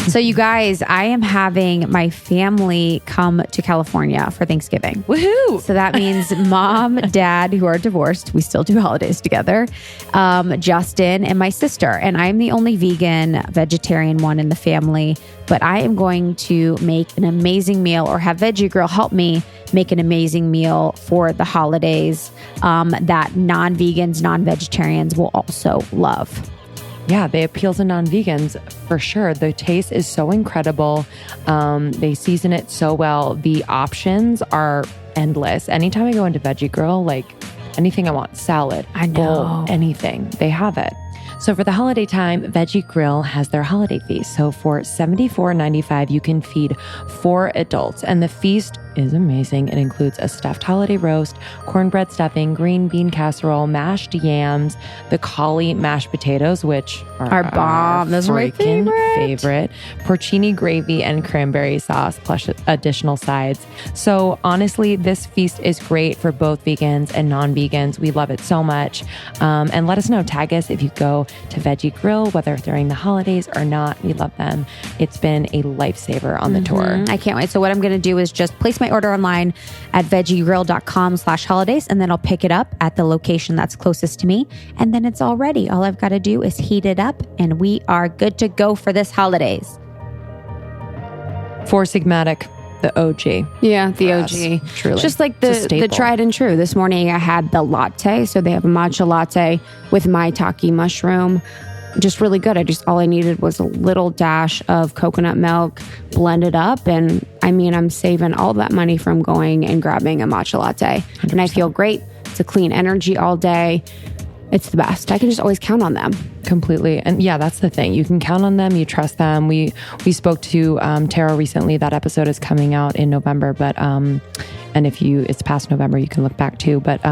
So you guys, I am having my family come to California for Thanksgiving. Woohoo! So that means mom, dad, who are divorced, we still do holidays together, Justin, and my sister. And I'm the only vegetarian one in the family. But I am going to make an amazing meal, or have Veggie Grill help me make an amazing meal for the holidays that non-vegans, non-vegetarians will also love. Yeah, they appeal to non-vegans for sure. The taste is so incredible. They season it so well. The options are endless. Anytime I go into Veggie Grill, like anything I want, salad, bowl, anything, they have it. So for the holiday time, Veggie Grill has their holiday feast. So for $74.95, you can feed 4 adults. And the feast is amazing. It includes a stuffed holiday roast, cornbread stuffing, green bean casserole, mashed yams, the cauli-mashed potatoes, which are bomb. Those are my favorite, porcini gravy, and cranberry sauce, plus additional sides. So honestly, this feast is great for both vegans and non-vegans. We love it so much. And let us know. Tag us if you go to Veggie Grill, whether during the holidays or not. We love them. It's been a lifesaver on the tour. I can't wait. So what I'm going to do is just place my order online at veggiegrill.com/holidays, and then I'll pick it up at the location that's closest to me. And then it's all ready. All I've got to do is heat it up, and we are good to go for this holidays. Four Sigmatic, the OG. Yeah, the OG. Yes, truly. Just like the tried and true. This morning I had the latte. So they have a matcha latte with maitake mushroom. Just really good. All I needed was a little dash of coconut milk, blended up. And I mean, I'm saving all that money from going and grabbing a matcha latte. 100%. And I feel great. It's a clean energy all day. It's the best. I can just always count on them. Completely. And yeah, that's the thing. You can count on them. You trust them. We spoke to Tara recently. That episode is coming out in November. But and it's past November, you can look back too. But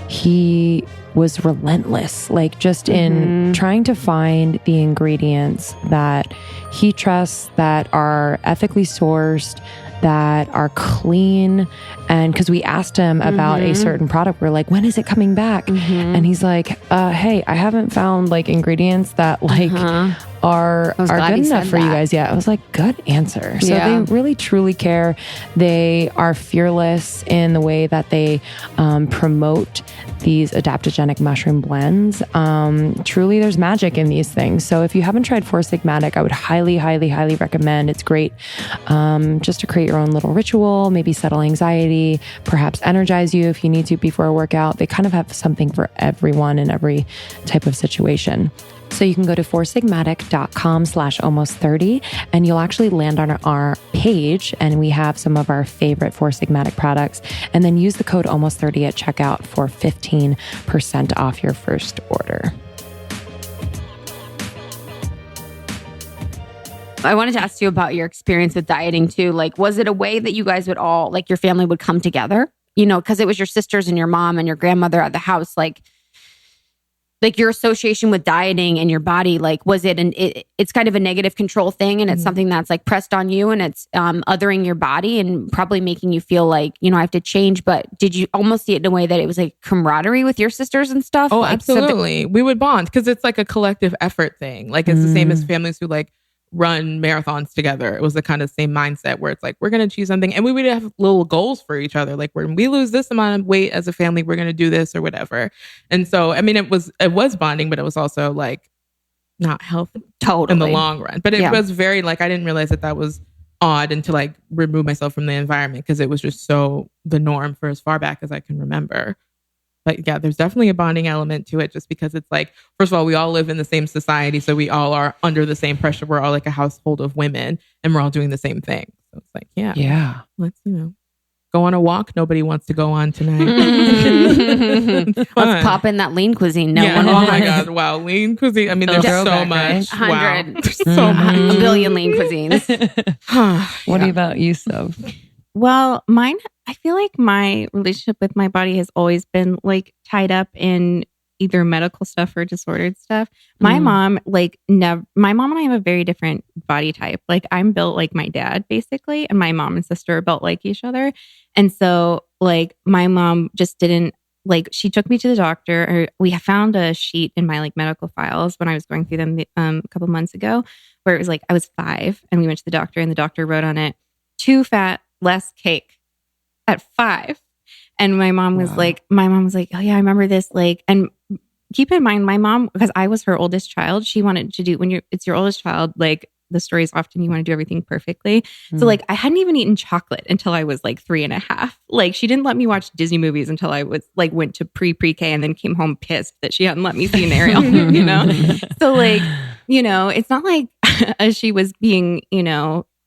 he was relentless, like just in trying to find the ingredients that he trusts, that are ethically sourced, that are clean. And because we asked him about a certain product, we're like, when is it coming back? And he's like, hey, I haven't found like ingredients that like are good enough for you guys yet. I was like, good answer. So they really truly care. They are fearless in the way that they promote these adaptogenic mushroom blends. Truly, there's magic in these things. So if you haven't tried Four Sigmatic, I would highly, highly, highly recommend. It's great just to create your own little ritual, maybe settle anxiety, perhaps energize you if you need to before a workout. They kind of have something for everyone in every type of situation. So you can go to foursigmatic.com/almost30 and you'll actually land on our page, and we have some of our favorite Four Sigmatic products, and then use the code almost30 at checkout for 15% off your first order. I wanted to ask you about your experience with dieting too. Like, was it a way that you guys would all, like your family would come together? You know, because it was your sisters and your mom and your grandmother at the house. Like your association with dieting and your body, like, was it it's kind of a negative control thing, and it's something that's like pressed on you, and it's othering your body and probably making you feel like, you know, I have to change. But did you almost see it in a way that it was like camaraderie with your sisters and stuff? Oh, like, absolutely. We would bond because it's like a collective effort thing. Like it's the same as families who like run marathons together. It was the kind of same mindset where it's like, we're going to achieve something, and we would have little goals for each other. Like when we lose this amount of weight as a family, we're going to do this or whatever. And so, I mean, it was bonding, but it was also like not healthy in the long run. But it was very like, I didn't realize that was odd until like remove myself from the environment, because it was just so the norm for as far back as I can remember. But yeah, there's definitely a bonding element to it, just because it's like, first of all, we all live in the same society. So we all are under the same pressure. We're all like a household of women, and we're all doing the same thing. So it's like, yeah, let's, go on a walk nobody wants to go on tonight. Let's pop in that lean cuisine. Oh my God. Wow. Lean cuisine. I mean, there's so much. Right? 100. Wow. There's so much. A billion lean cuisines. What about you, Soph? Well, mine, I feel like my relationship with my body has always been like tied up in either medical stuff or disordered stuff. My mom, my mom and I have a very different body type. Like I'm built like my dad, basically, and my mom and sister are built like each other. And so like my mom just didn't, like, she took me to the doctor, or we found a sheet in my like medical files when I was going through them a couple months ago, where it was like I was 5 and we went to the doctor, and the doctor wrote on it, too fat, less cake at 5. And my mom was like, oh yeah, I remember this. Like, and keep in mind, my mom, because I was her oldest child, she wanted to do, it's your oldest child, like the story is often you want to do everything perfectly. So like I hadn't even eaten chocolate until I was like 3.5. Like she didn't let me watch Disney movies until I was like went to pre-K and then came home pissed that she hadn't let me see an Ariel, So like, it's not like she was being,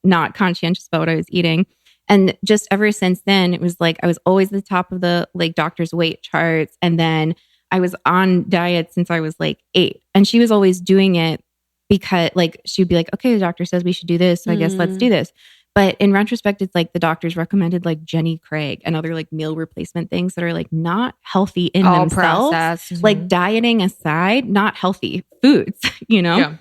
not conscientious about what I was eating. And just ever since then, it was like I was always at the top of the like doctor's weight charts. And then I was on diet since I was like 8. And she was always doing it because like she'd be like, okay, the doctor says we should do this, so I guess let's do this. But in retrospect, it's like the doctors recommended like Jenny Craig and other like meal replacement things that are like not healthy in themselves. Processed. Like dieting aside, not healthy foods, Yeah.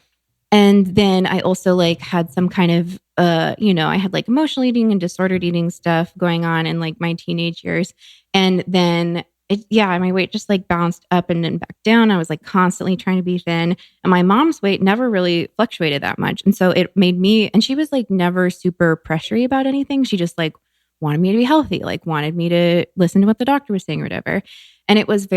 And then I also like had some kind of, I had like emotional eating and disordered eating stuff going on in like my teenage years. And then my weight just like bounced up and then back down. I was like constantly trying to be thin, and my mom's weight never really fluctuated that much. And so it made me, and she was like never super pressury about anything. She just like wanted me to be healthy, like wanted me to listen to what the doctor was saying or whatever. And it was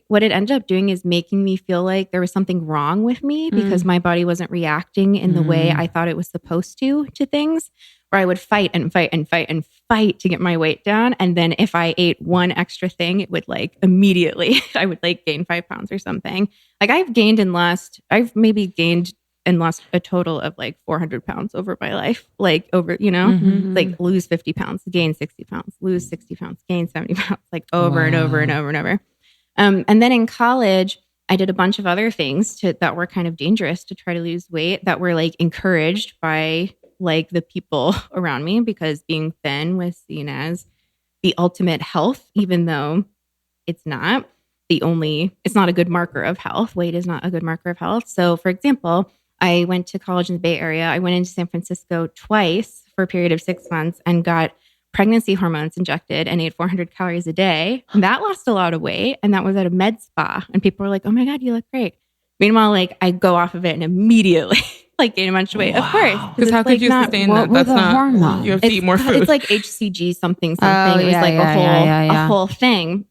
what it ended up doing is making me feel like there was something wrong with me because my body wasn't reacting in the way I thought it was supposed to things, where I would fight and fight and fight and fight to get my weight down. And then if I ate one extra thing, it would like immediately, I would like gain 5 pounds or something. Like I've maybe gained and lost a total of like 400 pounds over my life. Like over, like lose 50 pounds, gain 60 pounds, lose 60 pounds, gain 70 pounds, like over and over and over and over. And then in college, I did a bunch of other things that were kind of dangerous to try to lose weight, that were like encouraged by like the people around me, because being thin was seen as the ultimate health, even though it's not it's not a good marker of health. Weight is not a good marker of health. So for example, I went to college in the Bay Area. I went into San Francisco twice for a period of 6 months and got pregnancy hormones injected and ate 400 calories a day. That lost a lot of weight. And that was at a med spa. And people were like, oh my God, you look great. Meanwhile, like I go off of it and immediately like gain a bunch of weight. Of course. Because how could you sustain that? That's not hormone. You have to eat more food. It's like HCG something. It was like a whole thing.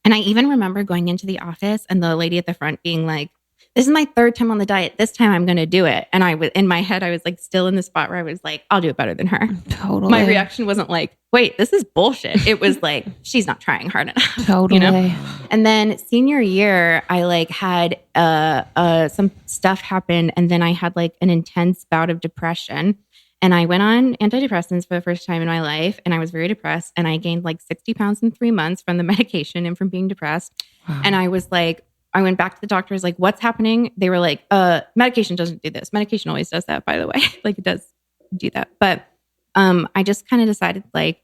And I even remember going into the office and the lady at the front being like, this is my 3rd time on the diet. This time I'm going to do it. And I was in my head, I was like still in the spot where I was like, I'll do it better than her. Totally. My reaction wasn't like, wait, this is bullshit. It was like, she's not trying hard enough. Totally. You know? And then senior year, I like had some stuff happen. And then I had like an intense bout of depression. And I went on antidepressants for the first time in my life. And I was very depressed. And I gained like 60 pounds in 3 months from the medication and from being depressed. Wow. And I was like, I went back to the doctor. I was like, what's happening? They were like, medication doesn't do this. Medication always does that, by the way. Like it does do that. But I just kind of decided like,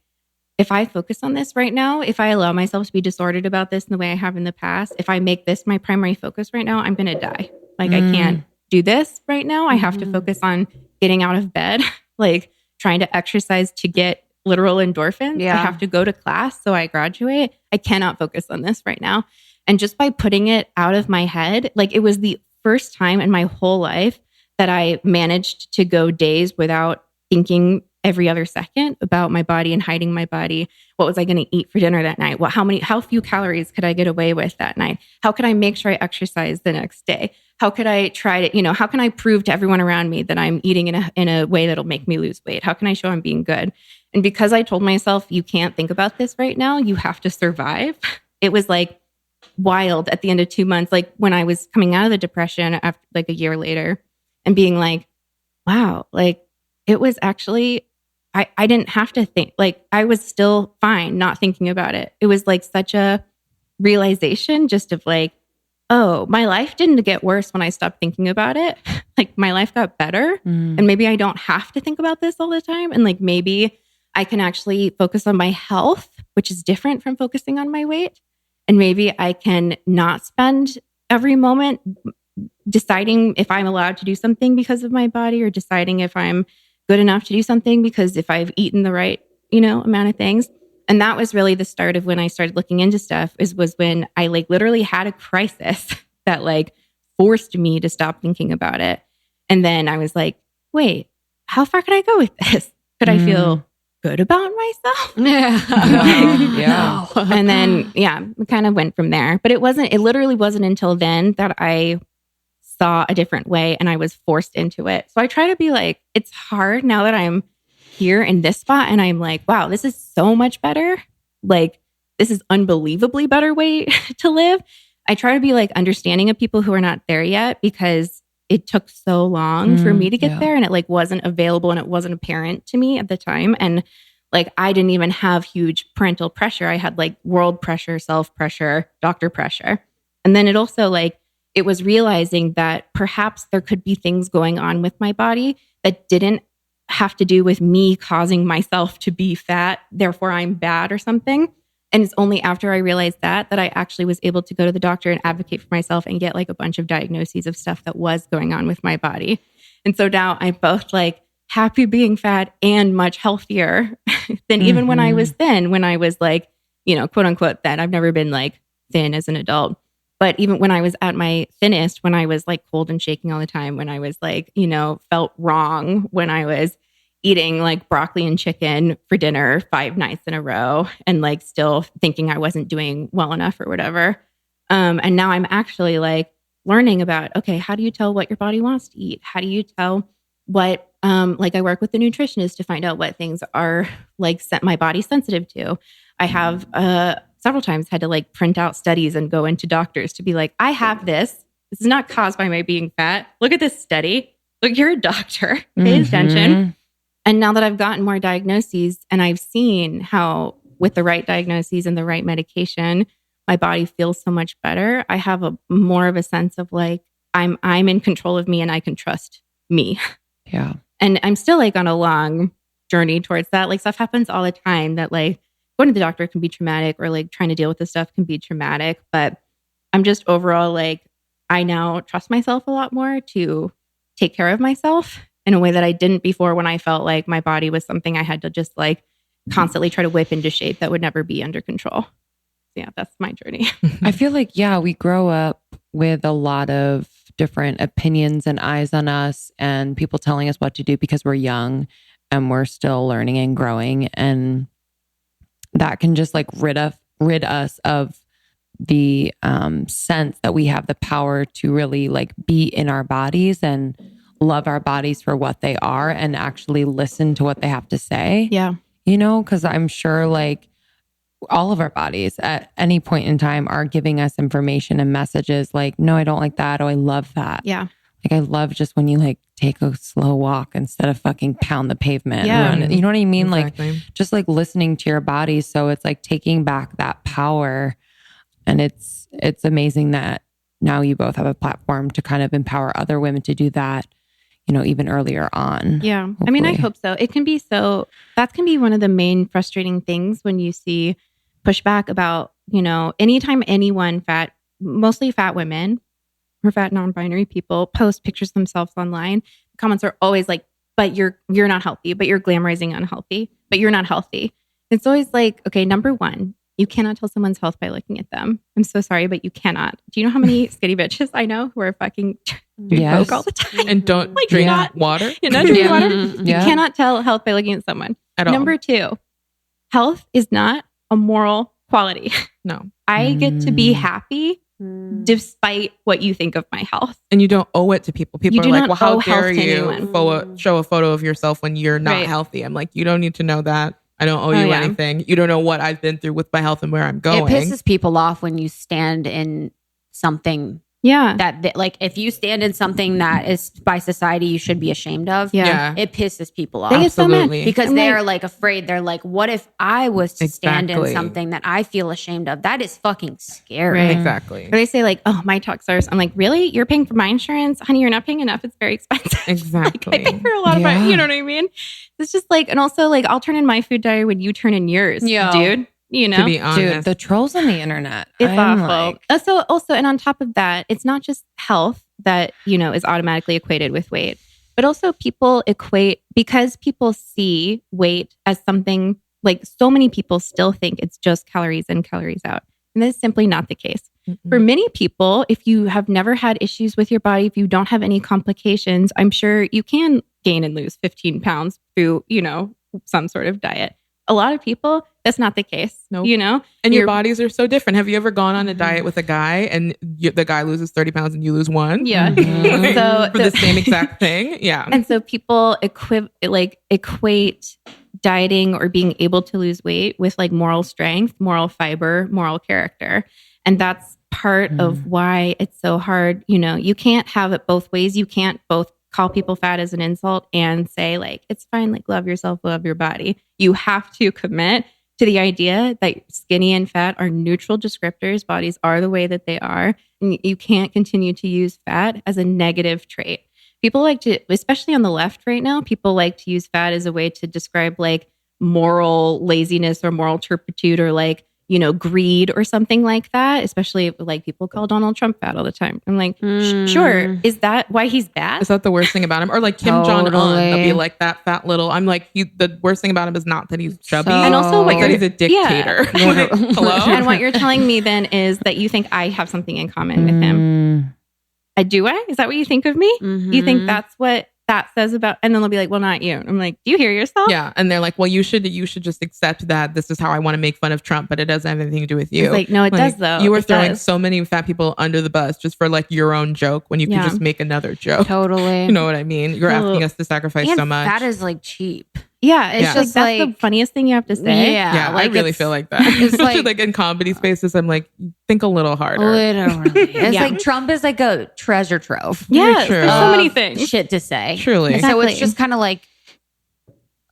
if I focus on this right now, if I allow myself to be disordered about this in the way I have in the past, if I make this my primary focus right now, I'm going to die. Like I can't do this right now. I have to focus on getting out of bed, like trying to exercise to get literal endorphins. I have to go to class so I graduate. I cannot focus on this right now. And just by putting it out of my head, like it was the first time in my whole life that I managed to go days without thinking every other second about my body and hiding my body. What was I going to eat for dinner that night? How few calories could I get away with that night? How could I make sure I exercise the next day? How could I try to, how can I prove to everyone around me that I'm eating in a way that'll make me lose weight? How can I show I'm being good? And because I told myself, you can't think about this right now, you have to survive. It was like wild at the end of 2 months, like when I was coming out of the depression after like a year later and being like, wow, like it was actually, I didn't have to think, like I was still fine not thinking about it. It was like such a realization just of like, oh, my life didn't get worse when I stopped thinking about it. Like my life got better and maybe I don't have to think about this all the time. And like maybe I can actually focus on my health, which is different from focusing on my weight. And maybe I can not spend every moment deciding if I'm allowed to do something because of my body or deciding if I'm good enough to do something because if I've eaten the right, amount of things. And that was really the start of when I started looking into stuff was when I like literally had a crisis that like forced me to stop thinking about it. And then I was like, wait, how far could I go with this? Could I feel good about myself? Yeah. And then, we kind of went from there. But it literally wasn't until then that I saw a different way and I was forced into it. So I try to be like, it's hard now that I'm here in this spot and I'm like, wow, this is so much better. Like, this is unbelievably better way to live. I try to be like understanding of people who are not there yet because it took so long for me to get there and it like wasn't available and it wasn't apparent to me at the time. And like, I didn't even have huge parental pressure. I had like world pressure, self pressure, doctor pressure. And then it also like, it was realizing that perhaps there could be things going on with my body that didn't have to do with me causing myself to be fat. Therefore I'm bad or something. And it's only after I realized that I actually was able to go to the doctor and advocate for myself and get like a bunch of diagnoses of stuff that was going on with my body. And so now I'm both like happy being fat and much healthier than even when I was thin, when I was like, quote unquote thin. I've never been like thin as an adult. But even when I was at my thinnest, when I was like cold and shaking all the time, when I was like, felt wrong, when I was eating like broccoli and chicken for dinner 5 nights in a row and like still thinking I wasn't doing well enough or whatever. And now I'm actually like learning about, okay, how do you tell what your body wants to eat? How do you tell what, like I work with the nutritionist to find out what things are like set my body sensitive to. I have several times had to like print out studies and go into doctors to be like, I have this. This is not caused by my being fat. Look at this study. Look, you're a doctor. Pay attention. And now that I've gotten more diagnoses and I've seen how with the right diagnoses and the right medication, my body feels so much better. I have more of a sense of like, I'm in control of me and I can trust me. Yeah. And I'm still like on a long journey towards that. Like stuff happens all the time that like going to the doctor can be traumatic or like trying to deal with this stuff can be traumatic. But I'm just overall like, I now trust myself a lot more to take care of myself in a way that I didn't before, when I felt like my body was something I had to just like constantly try to whip into shape that would never be under control. Yeah, that's my journey. I feel like, we grow up with a lot of different opinions and eyes on us and people telling us what to do because we're young and we're still learning and growing. And that can just like rid us of the sense that we have the power to really like be in our bodies and love our bodies for what they are and actually listen to what they have to say. Yeah. You know, because I'm sure like all of our bodies at any point in time are giving us information and messages like, no, I don't like that. Oh, I love that. Yeah. Like I love just when you like take a slow walk instead of fucking pound the pavement. Yeah. And run. You know what I mean? Exactly. Like just like listening to your body. So it's like taking back that power. And it's amazing that now you both have a platform to kind of empower other women to do that, you know, even earlier on. Yeah. Hopefully. I mean, I hope so. It can be that can be one of the main frustrating things when you see pushback about, you know, anytime anyone mostly fat women or fat non-binary people post pictures of themselves online, the comments are always like, but you're not healthy, but you're glamorizing unhealthy, but you're not healthy. It's always like, okay, number one, you cannot tell someone's health by looking at them. I'm so sorry, but you cannot. Do you know how many skinny bitches I know who are fucking doing coke all the time? And don't Like, drink not- water You know, drink water. Mhm. You cannot tell health by looking at someone. at all. Number two, health is not a moral quality. No. I get to be happy despite what you think of my health. And you don't owe it to people. People You are do like, not well, how owe health dare to you anyone. show a photo of yourself when you're not Right. healthy? I'm like, you don't need to know that. I don't owe Oh, you yeah. anything. You don't know what I've been through with my health and where I'm going. It pisses people off when you stand in something Yeah. that like if you stand in something that is by society you should be ashamed of. Yeah. It pisses people off. They get so mad Absolutely. because I'm they like- are like afraid. They're like, what if I was to stand in Exactly. something that I feel ashamed of? That is fucking scary. Right. Exactly. Or they say like, oh, my toxers. I'm like, really? You're paying for my insurance? Honey, you're not paying enough. It's very expensive. Exactly. Like, I pay for a lot of Yeah. it. You know what I mean? It's just like, and also like, I'll turn in my food diary when you turn in yours, Yeah. dude. You know? To be honest. Dude, the trolls on the internet. It's I'm awful. like, Also, and on top of that, it's not just health that, you know, is automatically equated with weight, but also people equate, because people see weight as something like, so many people still think it's just calories in, calories out. And that is simply not the case. For many people, if you have never had issues with your body, if you don't have any complications, I'm sure you can gain and lose 15 pounds through, you know, some sort of diet. A lot of people, that's not the case. Nope. You know? And your You're- bodies are so different. Have you ever gone on a diet with a guy and the guy loses 30 pounds and you lose 1? Yeah. Mhm. So For the same exact thing? Yeah. And so people equate dieting or being able to lose weight with like moral strength, moral fiber, moral character. And that's part of why it's so hard. You know, you can't have it both ways. You can't both call people fat as an insult and say like, it's fine, like love yourself, love your body. You have to commit to the idea that skinny and fat are neutral descriptors. Bodies are the way that they are. And you can't continue to use fat as a negative trait. People like to, especially on the left right now, people like to use fat as a way to describe like moral laziness or moral turpitude or like, you know, greed or something like that. Especially like people call Donald Trump fat all the time. I'm like, sure. Is that why he's bad? Is that the worst thing about him? Or like Kim Jong-un, they'll be Totally. like that fat little. I'm like, the worst thing about him is not that he's chubby. So- And also what it's that you're, he's a dictator. Like, hello? And what you're telling me then is that you think I have something in common with him. Do I? Is that what you think of me? You think that's what that says about, and then they'll be like, well, not you. I'm like, do you hear yourself? Yeah. And they're like, well, you should just accept that this is how I want to make fun of Trump, but it doesn't have anything to do with you. It's like, no, it does though. You were It throwing does. so many fat people under the bus just for like your own joke when you could Yeah. just make another joke. Totally. You know what I mean? You're asking us to sacrifice and so much. that is like cheap. Yeah, it's Yeah. just that's the funniest thing you have to say. yeah, I really feel like that. it's Especially like- like in comedy spaces, I'm like, think a little harder. Literally. It's Yeah. like Trump is like a treasure trove. Yes, true. there's so many of things. Shit to say. Truly. So Exactly. it's just kind of like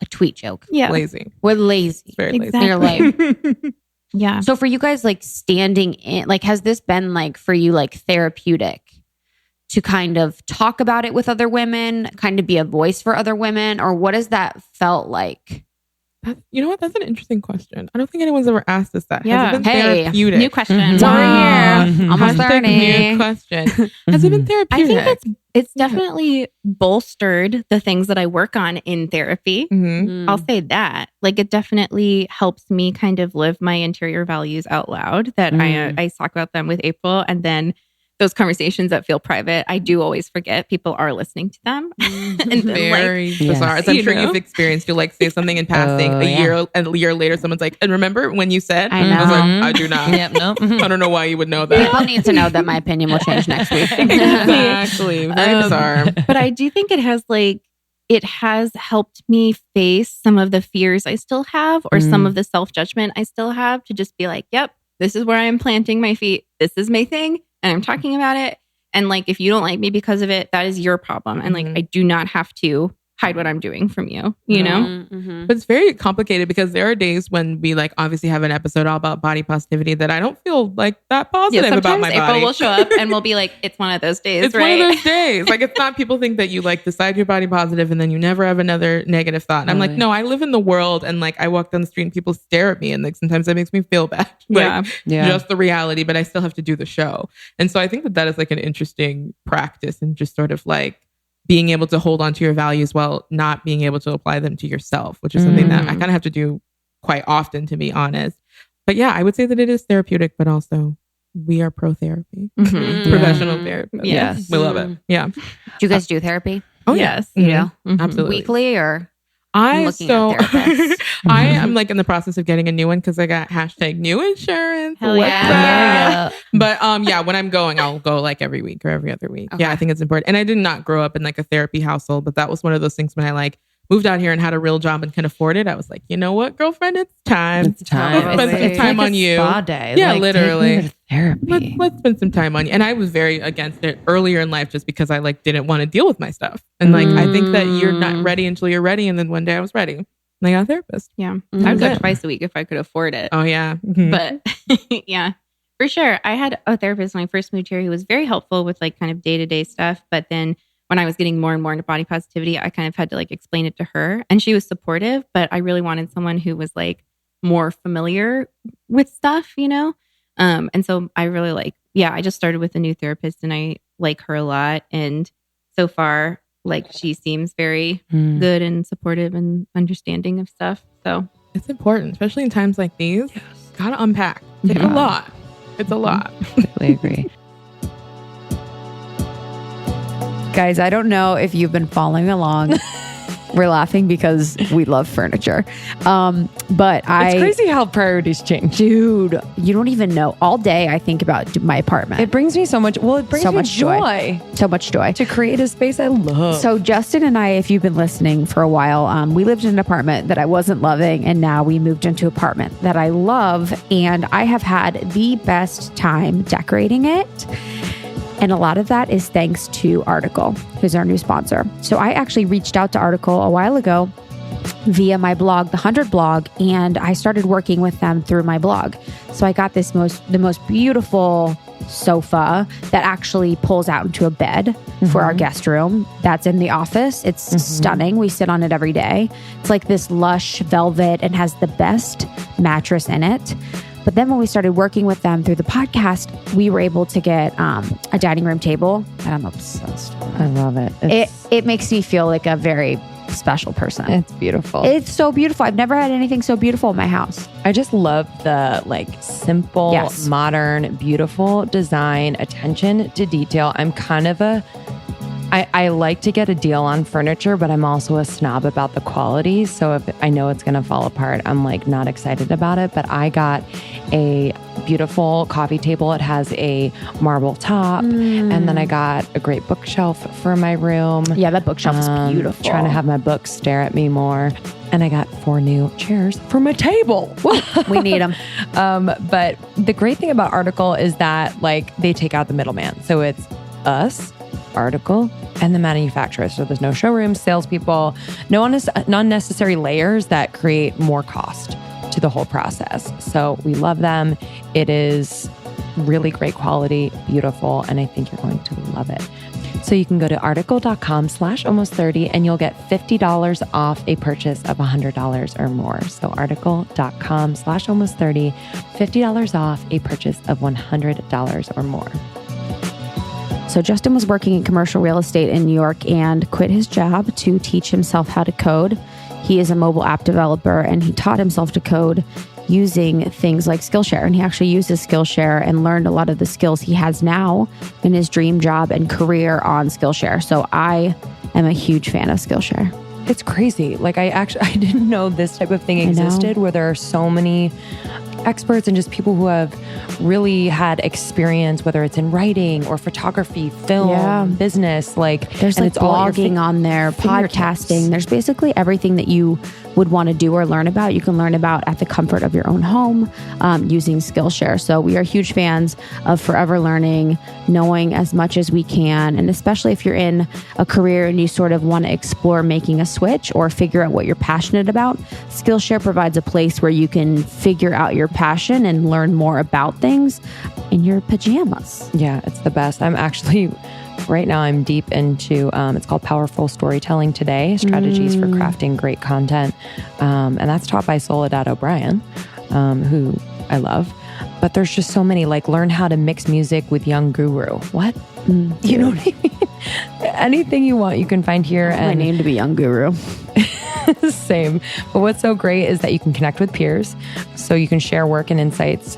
a tweet joke. Yeah, Lazy. We're lazy. It's very lazy. You're like, yeah. so for you guys, like standing in, like, has this been like for you, like therapeutic to kind of talk about it with other women, kind of be a voice for other women? Or what has that felt like? You know what? That's an interesting question. I don't think anyone's ever asked us that. Yeah. Has it been Hey, therapeutic? New question. So we're here. Almost Hashtag learning. new question. Has it been therapeutic? I think it's definitely bolstered the things that I work on in therapy. Mhm. I'll say that. Like, it definitely helps me kind of live my interior values out loud, that I talk about them with April. And then those conversations that feel private, I do always forget people are listening to them. And then, Very Yes. bizarre. As I'm You sure know? you've experienced. You'll like say something in passing Oh, a year later, someone's like, and remember when you said? I was like, know. I do not. Yep, no. I don't know why you would know that. People need to know that my opinion will change next week. Exactly. Very bizarre. but I do think it has helped me face some of the fears I still have, or some of the self-judgment I still have, to just be like, yep, this is where I'm planting my feet. This is my thing. And I'm talking about it. And like, if you don't like me because of it, that is your problem. And like, I do not have to hide what I'm doing from you, you know? But it's very complicated because there are days when we like obviously have an episode all about body positivity that I don't feel like that positive about my April body. will show up and we'll be like, it's one of those days, It's right? one of those days. Like, it's not, people think that you like decide you're body positive and then you never have another negative thought. And I'm like, no, I live in the world, and like I walk down the street and people stare at me, and like sometimes that makes me feel bad. Like, just the reality, but I still have to do the show. And so I think that is like an interesting practice, and just sort of like being able to hold on to your values while not being able to apply them to yourself, which is something that I kind of have to do quite often, to be honest. But yeah, I would say that it is therapeutic, but also we are pro therapy, professional therapy. Yes. We love it. Yeah. Do you guys do therapy? Oh Yes. You do? Absolutely. Weekly or? I looking at therapists. I am like in the process of getting a new one because I got #new insurance. Hell What's yeah. up? But yeah, when I'm going, I'll go like every week or every other week. Okay. Yeah, I think it's important. And I did not grow up in like a therapy household, but that was one of those things when I like moved out here and had a real job and can afford it. I was like, you know what, girlfriend, it's time. It's time. Let's spend some time on you. Spa day. Yeah, Like, literally. take me to therapy. Let's spend some time on you. And I was very against it earlier in life just because I like didn't want to deal with my stuff. And like I think that you're not ready until you're ready. And then one day I was ready. And I got a therapist. Yeah. I would go twice a week if I could afford it. Oh yeah. Mhm. But yeah, for sure. I had a therapist when I first moved here who was very helpful with like kind of day-to-day stuff. But then when I was getting more and more into body positivity, I kind of had to like explain it to her, and she was supportive, but I really wanted someone who was like more familiar with stuff, you know? And so I really I just started with a new therapist, and I like her a lot. And so far, like, she seems very good and supportive and understanding of stuff. So it's important, especially in times like these. Gotta unpack. It's a lot. It's a lot. Completely agree. Guys, I don't know if you've been following along. We're laughing because we love furniture. But It's crazy how priorities change. dude, you don't even know. All day I think about my apartment. It brings me so much. Well, it brings So me much joy. joy So much joy. to create a space I love. So Justin and I, if you've been listening for a while, we lived in an apartment that I wasn't loving, and now we moved into an apartment that I love, and I have had the best time decorating it. And a lot of that is thanks to Article, who's our new sponsor. So I actually reached out to Article a while ago via my blog, The 100 Blog, and I started working with them through my blog. So I got the most beautiful sofa that actually pulls out into a bed for our guest room. That's in the office. It's stunning. We sit on it every day. It's like this lush velvet and has the best mattress in it. But then when we started working with them through the podcast, we were able to get a dining room table, and I'm obsessed. I love it. It makes me feel like a very special person. It's beautiful. It's so beautiful. I've never had anything so beautiful in my house. I just love the like simple, Yes. modern, beautiful design, attention to detail. I'm kind of I like to get a deal on furniture, but I'm also a snob about the quality. So if I know it's going to fall apart, I'm like not excited about it. But I got a beautiful coffee table. It has a marble top. And then I got a great bookshelf for my room. Yeah, that bookshelf is beautiful. Trying to have my books stare at me more. And I got 4 new chairs for my table. We need them. But the great thing about Article is that like they take out the middleman. So it's us, Article, and the manufacturer. So there's no showrooms, salespeople, no unnecessary layers that create more cost to the whole process. So we love them. It is really great quality, beautiful, and I think you're going to love it. So you can go to article.com/almost30 and you'll get $50 off a purchase of $100 or more. So article.com/almost30, $50 off a purchase of $100 or more. So Justin was working in commercial real estate in New York and quit his job to teach himself how to code. He is a mobile app developer and he taught himself to code using things like Skillshare. And he actually uses Skillshare and learned a lot of the skills he has now in his dream job and career on Skillshare. So I am a huge fan of Skillshare. It's crazy. Like I didn't know this type of thing existed where there are so many experts and just people who have really had experience, whether it's in writing or photography, film, business, there's and like it's all blogging on there, podcasting. There's basically everything that you would want to do or learn about. You can learn about at the comfort of your own home using Skillshare. So we are huge fans of forever learning, knowing as much as we can. And especially if you're in a career and you sort of want to explore making a switch or figure out what you're passionate about, Skillshare provides a place where you can figure out your passion and learn more about things in your pajamas. Yeah, it's the best. I'm actually... Right now, I'm deep into, it's called Powerful Storytelling Today, Strategies for Crafting Great Content. And that's taught by Soledad O'Brien, who I love. But there's just so many, like learn how to mix music with Young Guru. What? You know what I mean? Anything you want, you can find here. My name to be Young Guru. Same. But what's so great is that you can connect with peers. So you can share work and insights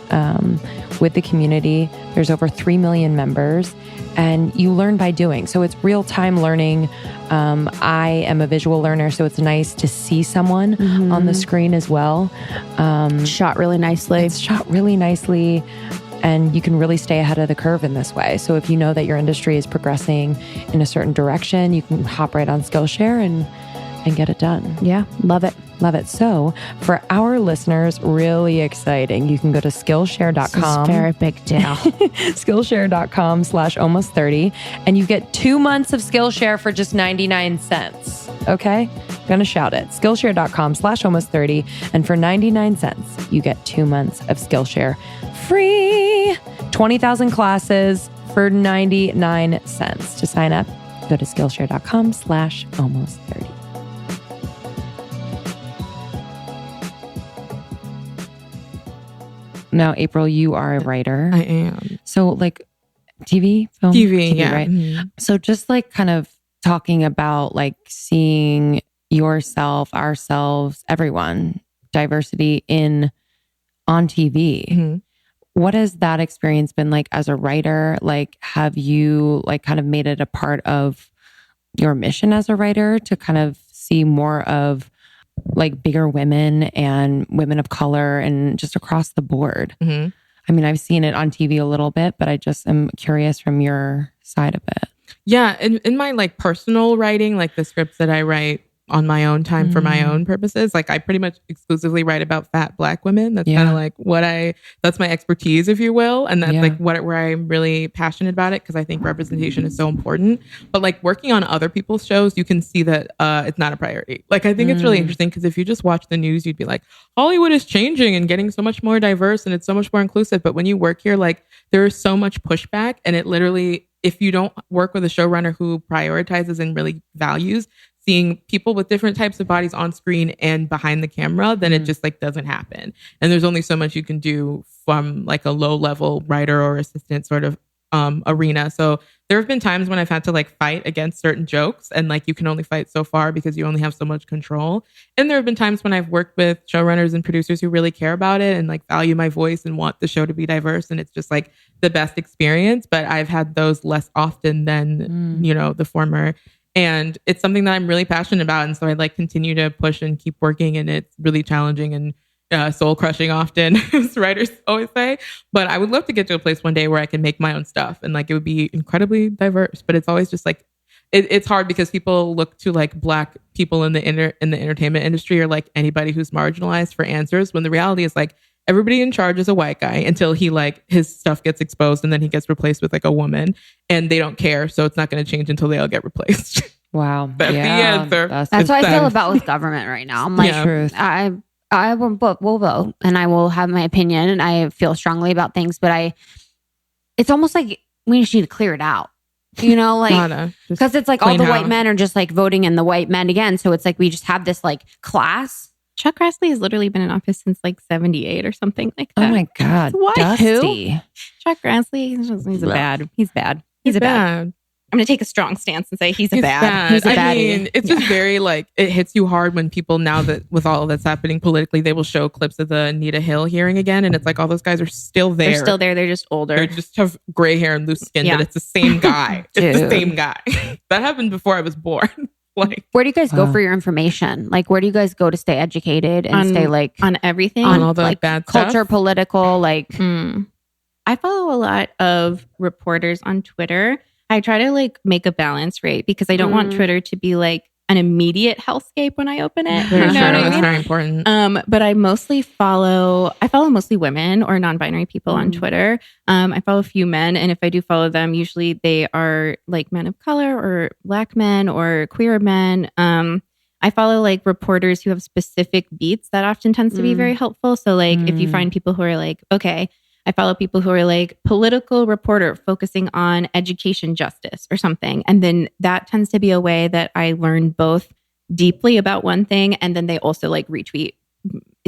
with the community. There's over 3 million members. And you learn by doing. So it's real-time learning. I am a visual learner, so it's nice to see someone on the screen as well. Shot really nicely. It's shot really nicely. And you can really stay ahead of the curve in this way. So if you know that your industry is progressing in a certain direction, you can hop right on Skillshare and get it done. Yeah, love it. Love it. So for our listeners, really exciting. You can go to Skillshare.com. This is very big deal. Skillshare.com/almost30. And you get 2 months of Skillshare for just 99 cents. Okay? Gonna shout it. Skillshare.com/almost30. And for 99 cents, you get 2 months of Skillshare free. 20,000 classes for 99 cents. To sign up, go to Skillshare.com/almost30. Now, April, you are a writer. I am. So like TV, film? TV, yeah. Right? Mm-hmm. So just like kind of talking about like seeing yourself, ourselves, everyone, diversity on TV. Mm-hmm. What has that experience been like as a writer? Like, have you like kind of made it a part of your mission as a writer to kind of see more of like bigger women and women of color and just across the board? Mm-hmm. I mean, I've seen it on TV a little bit, but I just am curious from your side of it. Yeah. In my like personal writing, like the scripts that I write on my own time for my own purposes, like I pretty much exclusively write about fat Black women. That's kind of like that's my expertise, if you will. And that's like where I'm really passionate about it, because I think representation is so important. But like working on other people's shows, you can see that it's not a priority. Like I think it's really interesting, because if you just watch the news, you'd be like, Hollywood is changing and getting so much more diverse and it's so much more inclusive. But when you work here, like there is so much pushback, and it literally, if you don't work with a showrunner who prioritizes and really values seeing people with different types of bodies on screen and behind the camera, then it just like doesn't happen. And there's only so much you can do from like a low level writer or assistant sort of arena. So there have been times when I've had to like fight against certain jokes, and like you can only fight so far because you only have so much control. And there have been times when I've worked with showrunners and producers who really care about it and like value my voice and want the show to be diverse, and it's just like the best experience. But I've had those less often than, you know, the former. And it's something that I'm really passionate about. And so I like continue to push and keep working. And it's really challenging and soul crushing often, as writers always say. But I would love to get to a place one day where I can make my own stuff, and like it would be incredibly diverse. But it's always just like, it's hard because people look to like Black people in the entertainment industry, or like anybody who's marginalized, for answers, when the reality is like everybody in charge is a white guy until he like his stuff gets exposed, and then he gets replaced with like a woman, and they don't care. So it's not going to change until they all get replaced. Wow. That's the answer. That's what I feel about with government right now. I'm like, I will vote, and I will have my opinion, and I feel strongly about things, but it's almost like we just need to clear it out. You know, like, Gotta just because it's like all clean the white house. men are just like voting in the white men again. So it's like we just have this like class. Chuck Grassley has literally been in office since like 78 or something like that. Oh my God. What? Dusty. Chuck Grassley, he's bad. He's bad. He's a bad. bad. I'm going to take a strong stance and say he's a bad. He's a I baddie. mean, it's just very like, it hits you hard when people, now that with all that's happening politically, they will show clips of the Anita Hill hearing again. And it's like, all those guys are still there. They're still there. They're just older. They just have gray hair and loose skin, Yeah. but it's the same guy. It's the Dude. same guy. That happened before I was born. Like, Where do you guys go Wow. for your information? Like, where do you guys go to stay educated and stay like on everything. on all the like bad culture, stuff. political, like I follow a lot of reporters on Twitter. I try to like make a balance, right? Because I don't want Twitter to be like an immediate hellscape when I open it. Very You know true. what I That's mean? very important. But I follow mostly women or non-binary people on Twitter. I follow a few men, and if I do follow them, usually they are like men of color or Black men or queer men. I follow like reporters who have specific beats that often tends to be very helpful. So like if you find people who are like, okay, I follow people who are like political reporter focusing on education justice or something. And then that tends to be a way that I learn both deeply about one thing, and then they also like retweet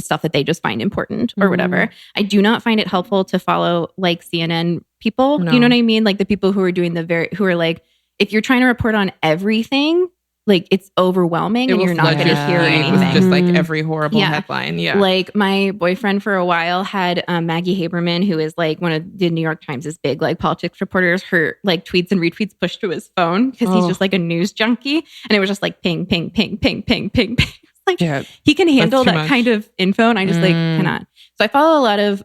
stuff that they just find important or whatever. I do not find it helpful to follow like CNN people. No. You know what I mean? Like the people who are doing who are like, if you're trying to report on everything, like it's overwhelming It and will you're not flood going to your hear feed with anything. just like every horrible Yeah. headline. Yeah. Like my boyfriend for a while had Maggie Haberman, who is like one of the New York Times' big like politics reporters. Her like tweets and retweets pushed to his phone because he's just like a news junkie, and it was just like ping, ping, ping, ping, ping, ping, ping. Like Yeah. he can handle too that much. kind of info, and I just like cannot. So I follow a lot of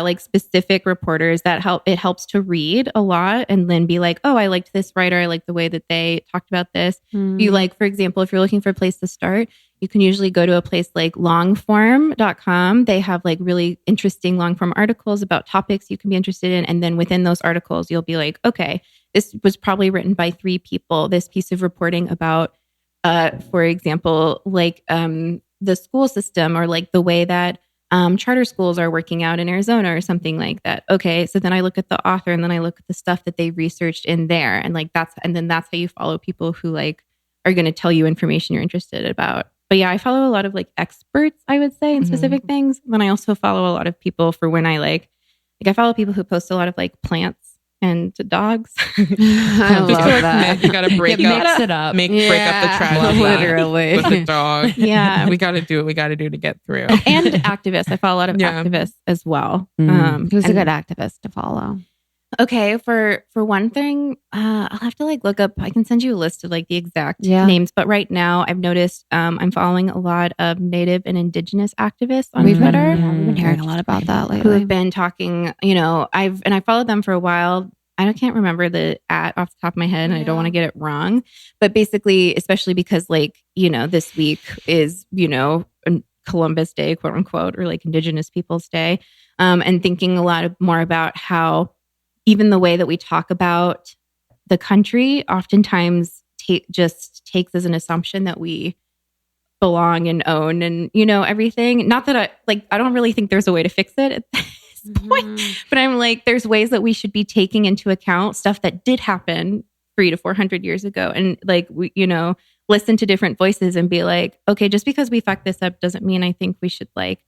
like specific reporters that helps to read a lot and then be like, oh, I liked this writer, I like the way that they talked about this. You like, for example, if you're looking for a place to start, you can usually go to a place like longform.com. They have like really interesting long form articles about topics you can be interested in, and then within those articles you'll be like, okay, this was probably written by 3 people, this piece of reporting about for example, like the school system or like the way that charter schools are working out in Arizona or something like that. Okay, so then I look at the author and then I look at the stuff that they researched in there, and like that's how you follow people who like are going to tell you information you're interested about. But yeah, I follow a lot of like experts, I would say, in specific things. Then I also follow a lot of people for when I like I follow people who post a lot of like plants and dogs. I love that. You gotta break Mix up, it up. break up the tragedy literally. with the dog. Yeah. we gotta do what we gotta do to get through. And activists. I follow a lot of Yeah. activists as well. Who's a and- good activist to follow? Okay, for one thing, I'll have to like look up. I can send you a list of like the exact Yeah. names. But right now, I've noticed I'm following a lot of Native and Indigenous activists on We've Twitter been hearing a lot about that who lately. have been talking. You know, I followed them for a while. I can't remember the off the top of my head, and I don't want to get it wrong. But basically, especially because like this week is Columbus Day, quote unquote, or like Indigenous Peoples Day, and thinking a lot more about how even the way that we talk about the country oftentimes just takes as an assumption that we belong and own and everything. Not that I don't really think there's a way to fix it at this point, but I'm like, there's ways that we should be taking into account stuff that did happen 300 to 400 years ago, and like we listen to different voices and be like, okay, just because we fucked this up doesn't mean I think we should like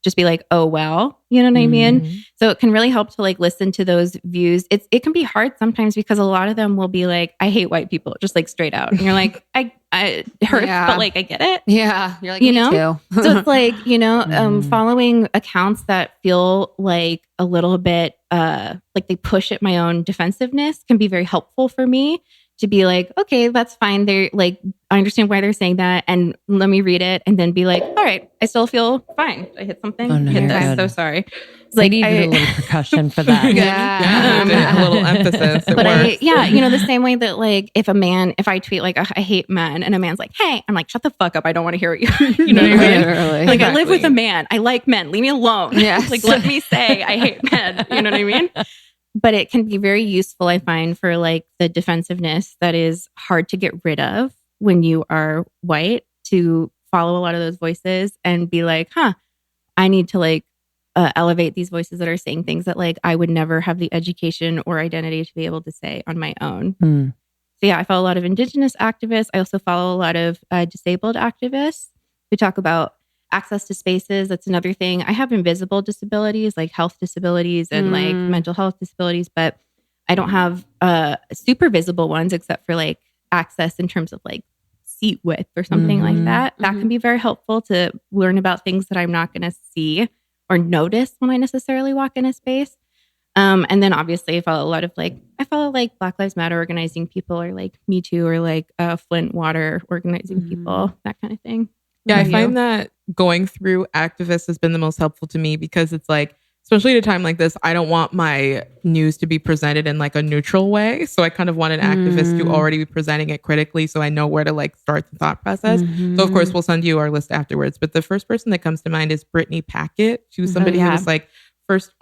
just be like, oh well, you know what I mean? So it can really help to like listen to those views. It can be hard sometimes because a lot of them will be like, I hate white people, just like straight out. And you're like, it hurts, Yeah. but like I get it. Yeah, you're like You me know? too. So it's like, following accounts that feel like a little bit like they push at my own defensiveness can be very helpful for me to be like, okay, that's fine. They're like, I understand why they're saying that, and let me read it, and then be like, all right, I still feel fine. I hit something. Oh, no, hit you're that. I'm good. so sorry. It's I like needed a little percussion for that. Yeah, a little emphasis. It but works. the same way that like if I tweet like I hate men, and a man's like, hey, I'm like, shut the fuck up. I don't want to hear what you know what I mean? Literally. Like I live with Exactly. a man. I like men. Leave me alone. Yes. Like let me say I hate men. You know what I mean? But it can be very useful, I find, for like the defensiveness that is hard to get rid of when you are white, to follow a lot of those voices and be like, I need to like elevate these voices that are saying things that like I would never have the education or identity to be able to say on my own. So yeah, I follow a lot of Indigenous activists. I also follow a lot of disabled activists who talk about access to spaces. That's another thing. I have invisible disabilities, like health disabilities and like mental health disabilities, but I don't have super visible ones except for like access in terms of like seat width or something like that. That can be very helpful to learn about things that I'm not going to see or notice when I necessarily walk in a space. And then obviously I follow Black Lives Matter organizing people, or like Me Too, or like Flint Water organizing people, that kind of thing. Yeah, I find that going through activists has been the most helpful to me, because it's like, especially at a time like this, I don't want my news to be presented in like a neutral way. So I kind of want an activist to already be presenting it critically, so I know where to like start the thought process. So of course we'll send you our list afterwards. But the first person that comes to mind is Brittany Packett. She was somebody who was like first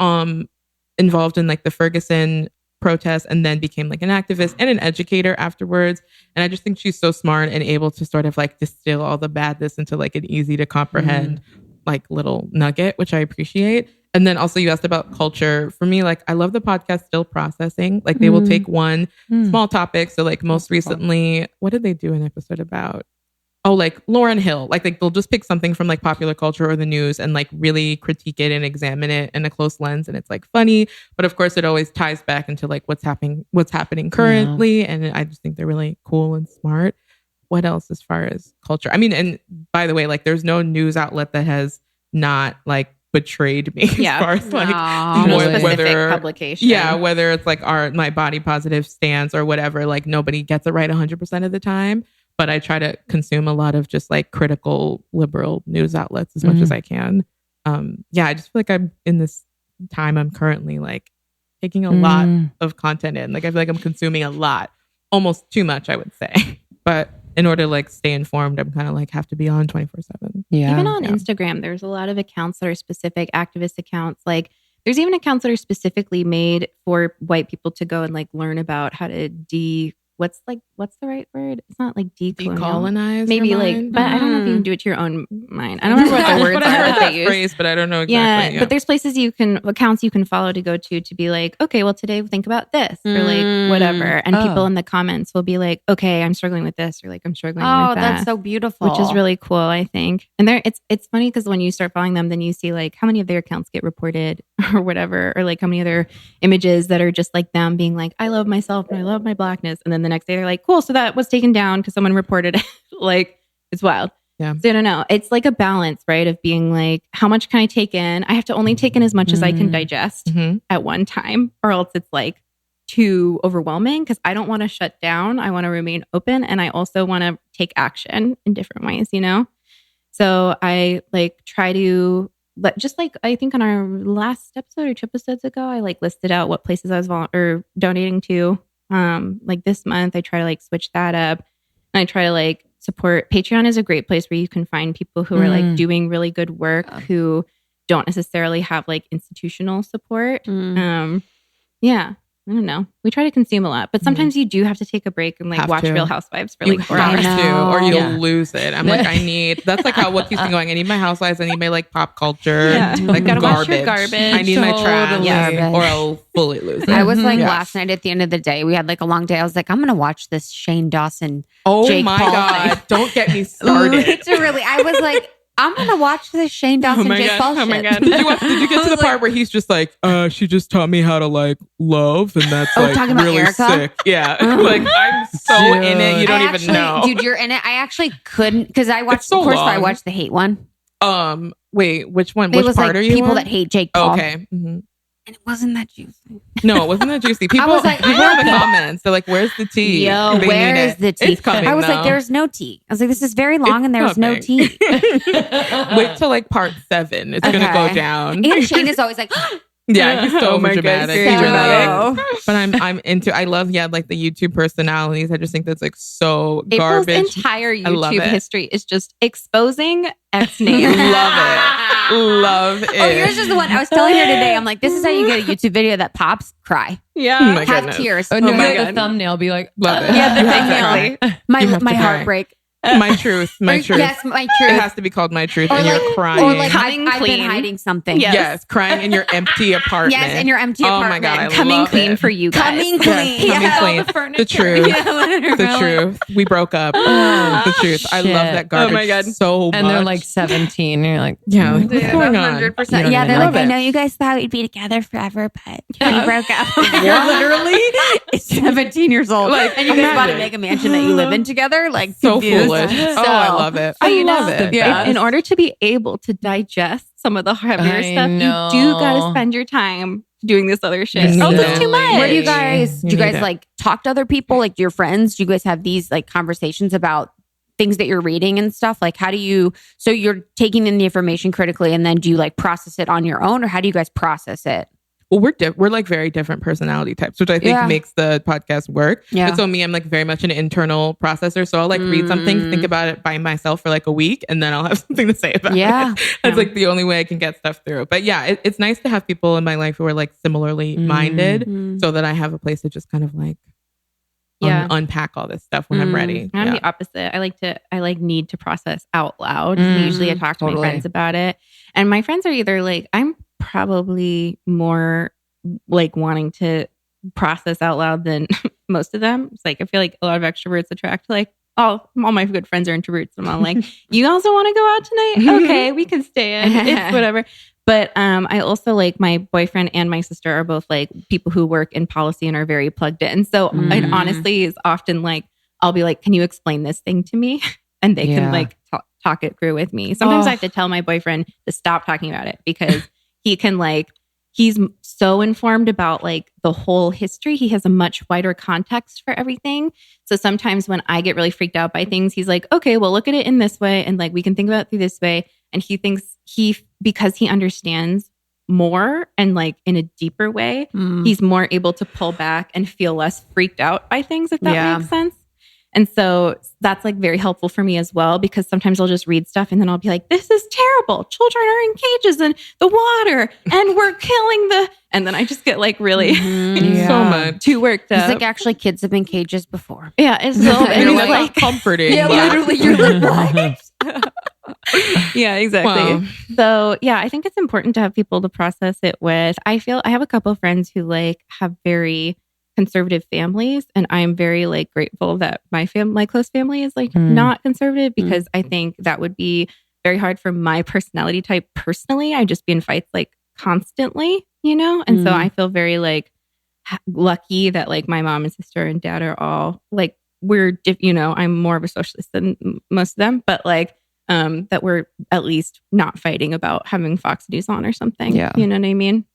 involved in like the Ferguson protests, and then became like an activist and an educator afterwards. And I just think she's so smart and able to sort of like distill all the badness into like an easy to comprehend like little nugget, which I appreciate. And then also you asked about culture. For me, like I love the podcast Still Processing. Like they will take one small topic. So like most recently, what did they do an episode about? Oh, like Lauryn Hill. Like they'll just pick something from like popular culture or the news and like really critique it and examine it in a close lens. And it's like funny, but of course it always ties back into like what's happening currently. Yeah. And I just think they're really cool and smart. What else as far as culture? I mean, and by the way, like there's no news outlet that has not like betrayed me as far as like whether publication. Yeah, whether it's like my body positive stance or whatever, like nobody gets it right 100% of the time. But I try to consume a lot of just like critical liberal news outlets as much as I can. I just feel like I'm in this time, I'm currently like taking a lot of content in. Like I feel like I'm consuming a lot, almost too much, I would say. But in order to like stay informed, I'm kind of like have to be on 24/7. Yeah. Even on Instagram, there's a lot of accounts that are specific activist accounts. Like there's even accounts that are specifically made for white people to go and like learn about how to what's the right word? It's not like decolonize. Maybe like, but I don't know if you can do it to your own mind. I don't remember what the words but are I heard that they use. Phrase, but I don't know exactly. Yeah, but there's places accounts you can follow to go to be like, okay, well today think about this or like whatever. And people in the comments will be like, okay, I'm struggling with this, or like I'm struggling with that. Oh, that's so beautiful. Which is really cool, I think. And it's funny because when you start following them, then you see like how many of their accounts get reported or whatever, or like how many other images that are just like them being like, I love myself and I love my blackness. And then the next day they're like, cool, so that was taken down because someone reported it. Like, it's wild. Yeah. So I don't know. It's like a balance, right? Of being like, how much can I take in? I have to only take in as much as I can digest at one time, or else it's like too overwhelming, because I don't want to shut down. I want to remain open, and I also want to take action in different ways, you know? So I like try to just like, I think on our last episode or 2 episodes ago, I like listed out what places I was donating to. Like this month, I try to like switch that up, and I try to like support. Patreon is a great place where you can find people who are like doing really good work who don't necessarily have like institutional support. I don't know. We try to consume a lot, but sometimes you do have to take a break and like watch Real Housewives for like 4 hours. Or you'll lose it. I'm like, that's like how what keeps me going. I need my Housewives. I need my like pop culture. Yeah. Like gotta garbage. watch your garbage. I need my trash, or I'll fully lose it. I was like last night at the end of the day, we had like a long day. I was like, I'm gonna watch this Shane Dawson. Jake Paul God! thing. Don't get me started. Literally, I was like, I'm gonna watch this Shane Dawson Jake Paul shit. Oh my God. Did you get to the part where he's just like, she just taught me how to like love, and that's like talking about really Erica? sick. Yeah. Like I'm so in it, you don't even know. Dude, you're in it. I actually couldn't, because I watched, so of course, long. I watched the hate one. Wait, which one? It Which was part like are you people on? that hate Jake Paul. Okay. And it wasn't that juicy. No, it wasn't that juicy. People, was like, people in the comments, they're like, where's the tea? Yo, They where need is it. the tea? It's coming, I was though. like, there's no tea. I was like, this is very long It's and there's no coming. tea. Wait till like part 7. It's gonna go down. And Shane is always like, Yeah, he's so dramatic. goodness. Dramatic. But I'm into. I love like the YouTube personalities. I just think that's like so April's garbage. entire love YouTube it. history is just exposing X names. Love it. oh, yours is the one I was telling her today. I'm like, this is how you get a YouTube video that pops, cry, Yeah. Oh my have goodness. tears. Oh, no, my the God. thumbnail be like, Love it. Yeah, the You have to thumbnail. cry. my You have to my cry. heartbreak. My truth. Yes, my It truth. has to be called My Truth. Or And like- you're crying. Or like Coming I've been clean. hiding something. yes, crying in your empty apartment. Yes, in your empty Oh apartment. my God, I Coming love clean it. for you guys. Coming Yes, clean. coming Yeah. clean. All the furniture. The truth. Yeah, The truth. We broke up. The truth. I love Shit. that garbage Oh my God. so much. And they're like 17. And you're like, yeah, like, Dude, what's going on? 100%. You don't Yeah, even they're know like, it. I know you guys thought we'd be together forever, but we broke up. You're literally 17 years old. Like, and you guys about to imagine. make a mansion that you live in together? Like, So confused. foolish. Oh, I love it. So, I you know, love it. yeah. In order to be able to digest some of the heavier I stuff, know. you do got to spend your time doing this other shit. You Oh, need that's it. too much. Where do you guys, You do you need guys it. like talk to other people, like your friends? Do you guys have these like conversations about things that you're reading and stuff? Like, how do you, so you're taking in the information critically and then do you like process it on your own, or how do you guys process it? Well, we're like very different personality types, which I think Yeah. makes the podcast work. Yeah. But so me, I'm like very much an internal processor. So I'll like read something, think about it by myself for like a week, and then I'll have something to say about Yeah. it. That's like the only way I can get stuff through. But yeah, it's nice to have people in my life who are like similarly minded, so that I have a place to just kind of like unpack all this stuff when I'm ready. I'm Yeah. the opposite. I need to process out loud. Usually I talk to totally. my friends about it. And my friends are either like, I'm probably more like wanting to process out loud than most of them. It's like, I feel like a lot of extroverts attract like, all my good friends are introverts. And I'm like, you also want to go out tonight? Okay, we can stay in. It's whatever. But I also like my boyfriend and my sister are both like people who work in policy and are very plugged in. So it honestly is often like, I'll be like, can you explain this thing to me? And they can like talk it through with me. Sometimes I have to tell my boyfriend to stop talking about it because he can like, he's so informed about like the whole history. He has a much wider context for everything. So sometimes when I get really freaked out by things, he's like, okay, well, look at it in this way. And like, we can think about it through this way. And he thinks because he understands more and like in a deeper way, he's more able to pull back and feel less freaked out by things, if that makes sense. And so that's like very helpful for me as well, because sometimes I'll just read stuff and then I'll be like, this is terrible. Children are in cages in the water and we're killing and then I just get like really So much. too worked up. It's like actually kids have been cages before. Yeah, it's a little bit. I mean, It's that's like, not comforting. Yeah, but- literally, you're like, what? yeah, exactly. Wow. So yeah, I think it's important to have people to process it with. I have a couple of friends who like have very conservative families, and I'm very like grateful that my close family is like not conservative, because I think that would be very hard for my personality type personally. I'd just be in fights like constantly, and so I feel very like lucky that like my mom and sister and dad are all like, I'm more of a socialist than most of them, but like that we're at least not fighting about having Fox News on or something. Yeah. You know what I mean?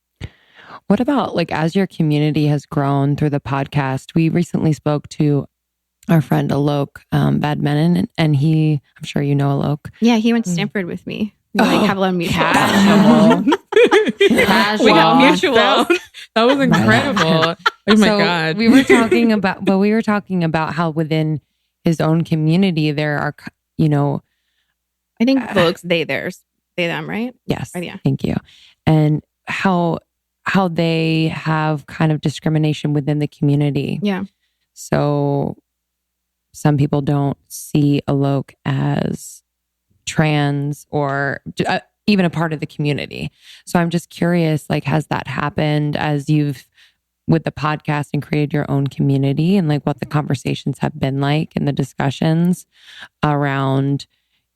What about like as your community has grown through the podcast? We recently spoke to our friend Alok Badmenon, and I'm sure you know Alok. Yeah, he went to Stanford with me. We like have a lot of mutuals. Casual. We got mutuals. That was incredible. Oh my God. We were talking about how within his own community there are, I think folks, they, theirs, they, them, right? yes, Yeah. thank you, and how they have kind of discrimination within the community. Yeah. So some people don't see Alok as trans or even a part of the community. So I'm just curious, like, has that happened as you've with the podcast and created your own community, and like what the conversations have been like and the discussions around,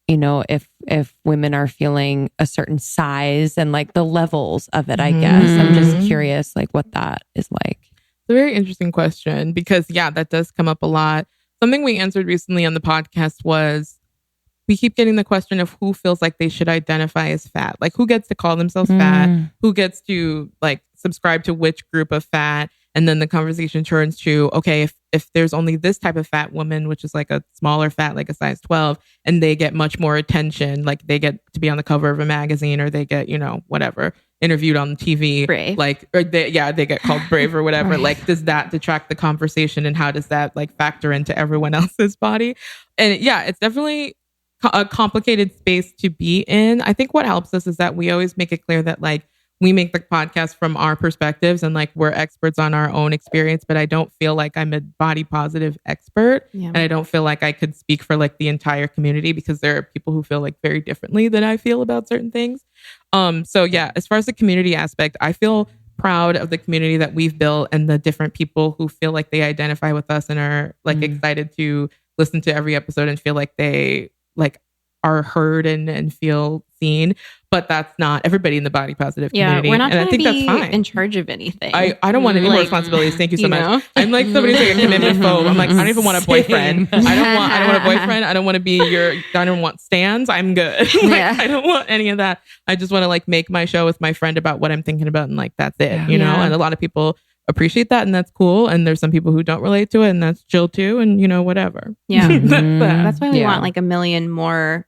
if women are feeling a certain size and like the levels of it, I guess. I'm just curious, like what that is like. It's a very interesting question because, that does come up a lot. Something we answered recently on the podcast was we keep getting the question of who feels like they should identify as fat. Like who gets to call themselves fat? Who gets to like subscribe to which group of fat? And then the conversation turns to, okay, if there's only this type of fat woman, which is like a smaller fat, like a size 12, and they get much more attention, like they get to be on the cover of a magazine or they get, whatever, interviewed on TV. Brave. Like, or they get called brave or whatever. Like, does that detract the conversation and how does that like factor into everyone else's body? And it's definitely a complicated space to be in. I think what helps us is that we always make it clear that like, we make the podcast from our perspectives and like we're experts on our own experience, but I don't feel like I'm a body positive expert. Yeah. And I don't feel like I could speak for like the entire community because there are people who feel like very differently than I feel about certain things. So yeah, as far as the community aspect, I feel proud of the community that we've built and the different people who feel like they identify with us and are like excited to listen to every episode and feel like they like are heard and feel seen. But that's not everybody in the body positive community. We're not and I think be that's fine. in charge of anything. I don't want any more responsibilities. Thank you so much. know? I'm like somebody's like a commitment phobe. I'm like, I don't even want a boyfriend. I don't want a boyfriend. I don't want to be I don't want stands. I'm good. Like, I don't want any of that. I just want to like make my show with my friend about what I'm thinking about. And like, that's it, you know? And a lot of people appreciate that. And that's cool. And there's some people who don't relate to it and that's chill too. And you know, whatever. Yeah. That's why we want like a million more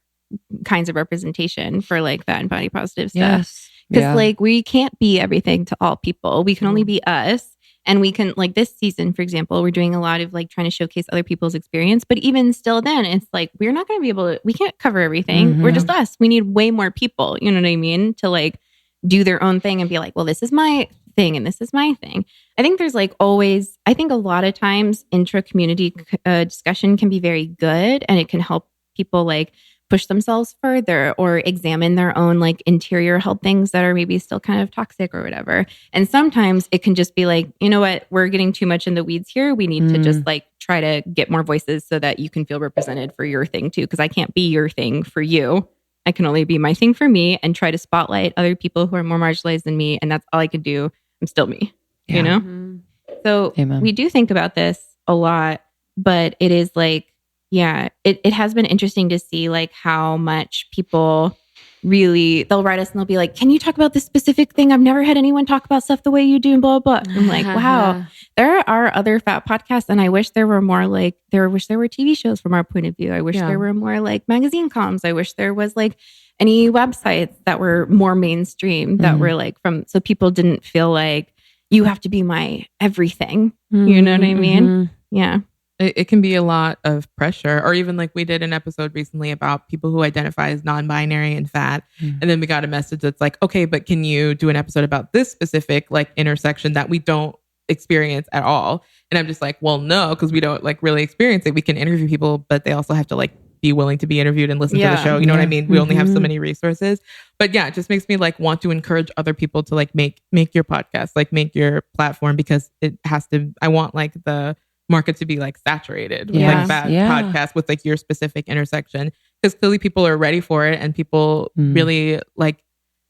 kinds of representation for like fat and body positive stuff. Yes. Because like we can't be everything to all people. We can only be us. And we can like this season, for example, we're doing a lot of like trying to showcase other people's experience. But even still then it's like, we're not going to be able to, we can't cover everything. We're just us. We need way more people, you know what I mean? To like do their own thing and be like, well, this is my thing and this is my thing. I think there's like always, I think a lot of times intra-community discussion can be very good and it can help people like push themselves further or examine their own like interior health things that are maybe still kind of toxic or whatever. And sometimes it can just be like, you know what, we're getting too much in the weeds here. We need to just like try to get more voices so that you can feel represented for your thing too. Because I can't be your thing for you. I can only be my thing for me and try to spotlight other people who are more marginalized than me. And that's all I can do. I'm still me, you know? So we do think about this a lot, but it is like, yeah, it has been interesting to see like how much people really, they'll write us and they'll be like, can you talk about this specific thing? I've never had anyone talk about stuff the way you do and blah, blah, blah. I'm like, wow, there are other fat podcasts. And I wish there were more like, I wish there were TV shows from our point of view. I wish there were more like magazine columns. I wish there was like any websites that were more mainstream that were like so people didn't feel like you have to be my everything. You know what I mean? Yeah. It can be a lot of pressure, or even like we did an episode recently about people who identify as non-binary and fat. And then we got a message that's like, okay, but can you do an episode about this specific like intersection that we don't experience at all? And I'm just like, well, no, because we don't like really experience it. We can interview people, but they also have to like be willing to be interviewed and listen to the show. You know what I mean? We only have so many resources. But yeah, it just makes me like want to encourage other people to like make your podcast, like make your platform, because it has to, I want like the market to be like saturated with like fat podcasts with like your specific intersection, because clearly people are ready for it and people really like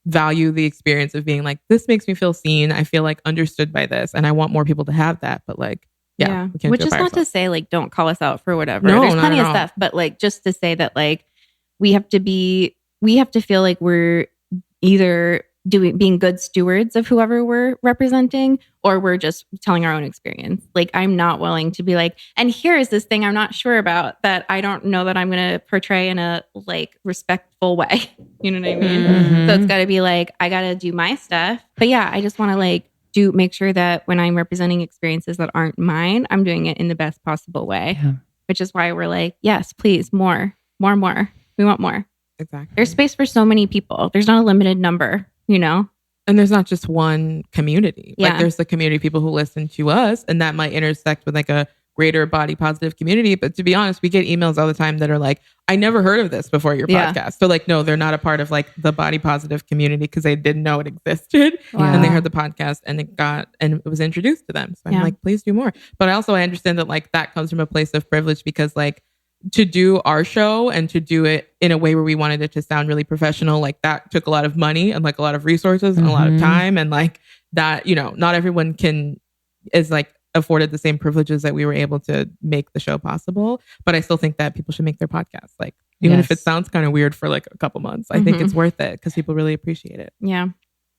value the experience of being like, this makes me feel seen. I feel like understood by this, and I want more people to have that. But like, we can't which do it is by not ourselves. to say like don't call us out for whatever. No, there's plenty of all. stuff, but like just to say that like we have to feel like we're either being good stewards of whoever we're representing, or we're just telling our own experience. Like I'm not willing to be like, and here is this thing I'm not sure about that I don't know that I'm going to portray in a like respectful way. You know what I mean? So it's got to be like, I got to do my stuff. But yeah, I just want to like make sure that when I'm representing experiences that aren't mine, I'm doing it in the best possible way, which is why we're like, yes, please, more. We want more. Exactly. There's space for so many people. There's not a limited number. You know, and there's not just one community. Yeah. Like there's the community of people who listen to us, and that might intersect with like a greater body positive community. But to be honest, we get emails all the time that are like, I never heard of this before your podcast. So like, no, they're not a part of like the body positive community because they didn't know it existed. And they heard the podcast and it was introduced to them. So I'm like, please do more. But I understand that like that comes from a place of privilege, because like to do our show and to do it in a way where we wanted it to sound really professional, like that took a lot of money and like a lot of resources and a lot of time, and like that, you know, not everyone is like afforded the same privileges that we were able to make the show possible. But I still think that people should make their podcasts, like even if it sounds kind of weird for like a couple months. I think it's worth it because people really appreciate it. Yeah.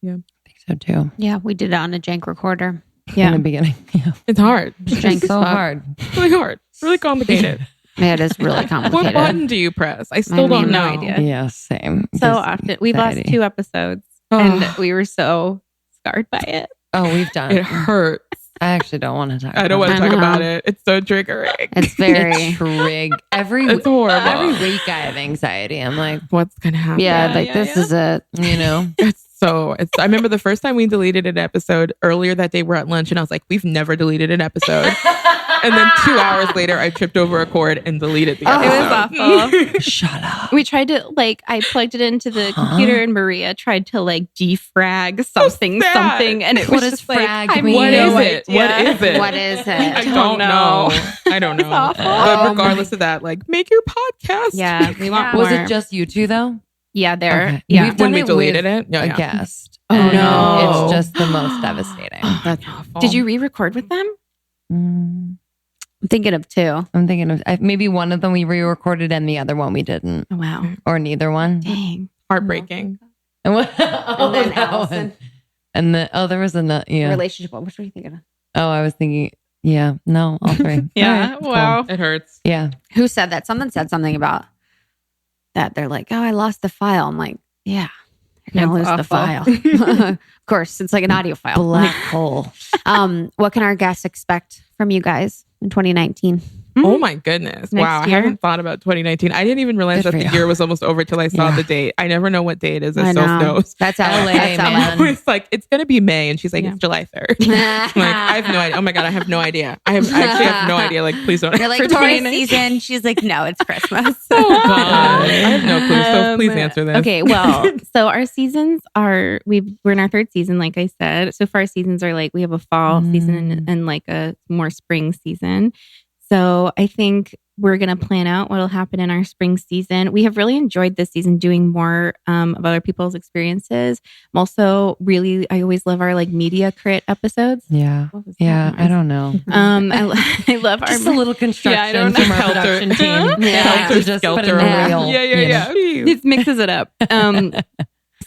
I think so too. Yeah, we did it on a jank recorder. In the beginning. It's hard. It's so hard. It's really hard. It's really complicated. It is really complicated. What button do you press? I still don't know. No idea. Yeah, same. So often we've lost 2 episodes and we were so scarred by it. Oh, we've done It hurts. I actually don't want to talk. I don't want to talk about it. It's so triggering. It's very It's horrible. Every week I have anxiety. I'm like, what's gonna happen? this is it. You know, It's So I remember the first time we deleted an episode earlier that day, we're at lunch and I was like, we've never deleted an episode. And then 2 hours later, I tripped over a cord and deleted the episode. It was awful. Shut up. We tried to I plugged it into the computer and Maria tried to defrag something, and it What was does just frag I mean? What is no it? idea. What is it? What is it? I don't know. I don't know. awful. But regardless of that, make your podcast. Yeah, we want Was more. it just you two though? Yeah, there. Okay. Yeah. We've done When we it deleted with it? Yeah, a yeah. guest. Oh, And no. It's just the most devastating. That's awful. Did you re-record with them? Mm, I'm thinking of two. I'm thinking of maybe one of them we re-recorded and the other one we didn't, Oh, wow. or neither one. Dang. Heartbreaking. And what? And then that Allison. one. And there was another. Yeah. Relationship. Which one are you thinking of? Oh, I was thinking. Yeah. No, all three. Yeah. All right, Wow. cool. It hurts. Yeah. Who said that? Someone said something about that. They're like, oh, I lost the file. I'm like, yeah, you're going to lose That's the file. Of course, it's like an audio file. Black hole. What can our guests expect from you guys in 2019? Oh my goodness. Wow. I year? haven't thought about 2019. I didn't even realize Good that for the you. year was almost over till I saw Yeah. the date. I never know what day it is, I as Soph know. knows. That's how LA, that's how man. It's like, it's going to be May. And she's like, Yeah. it's July 3rd. I'm like, I have no idea. Oh my God, I have no idea. I actually have no idea. Please don't. You're like, for Taurus 2019. season. She's like, no, it's Christmas. Oh God. I have no clue. So please answer this. Okay, well, so our seasons are we're in our third season, like I said. So far, our seasons are we have a fall season and a more spring season. So I think we're going to plan out what will happen in our spring season. We have really enjoyed this season doing more of other people's experiences. I'm also I always love our media crit episodes. Yeah. What was that Yeah. noise? I don't know. I love our Just a little Yeah, I construction don't from know. our production team. Yeah. Helter just put in a reel. Yeah. It mixes it up.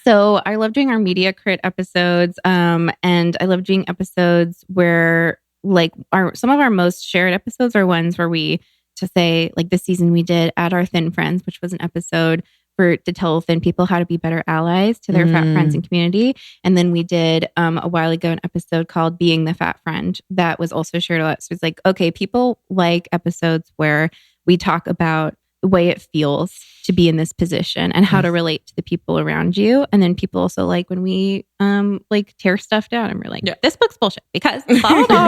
So I love doing our media crit episodes. And I love doing episodes where some of our most shared episodes are ones where we to say this season we did Add Our Thin Friends, which was an episode to tell thin people how to be better allies to their fat friends and community. And then we did a while ago an episode called Being the Fat Friend that was also shared a lot. So it's okay, people like episodes where we talk about the way it feels to be in this position and how to relate to the people around you. And then people also like when we tear stuff down and we're like, this book's bullshit because blah, blah, blah,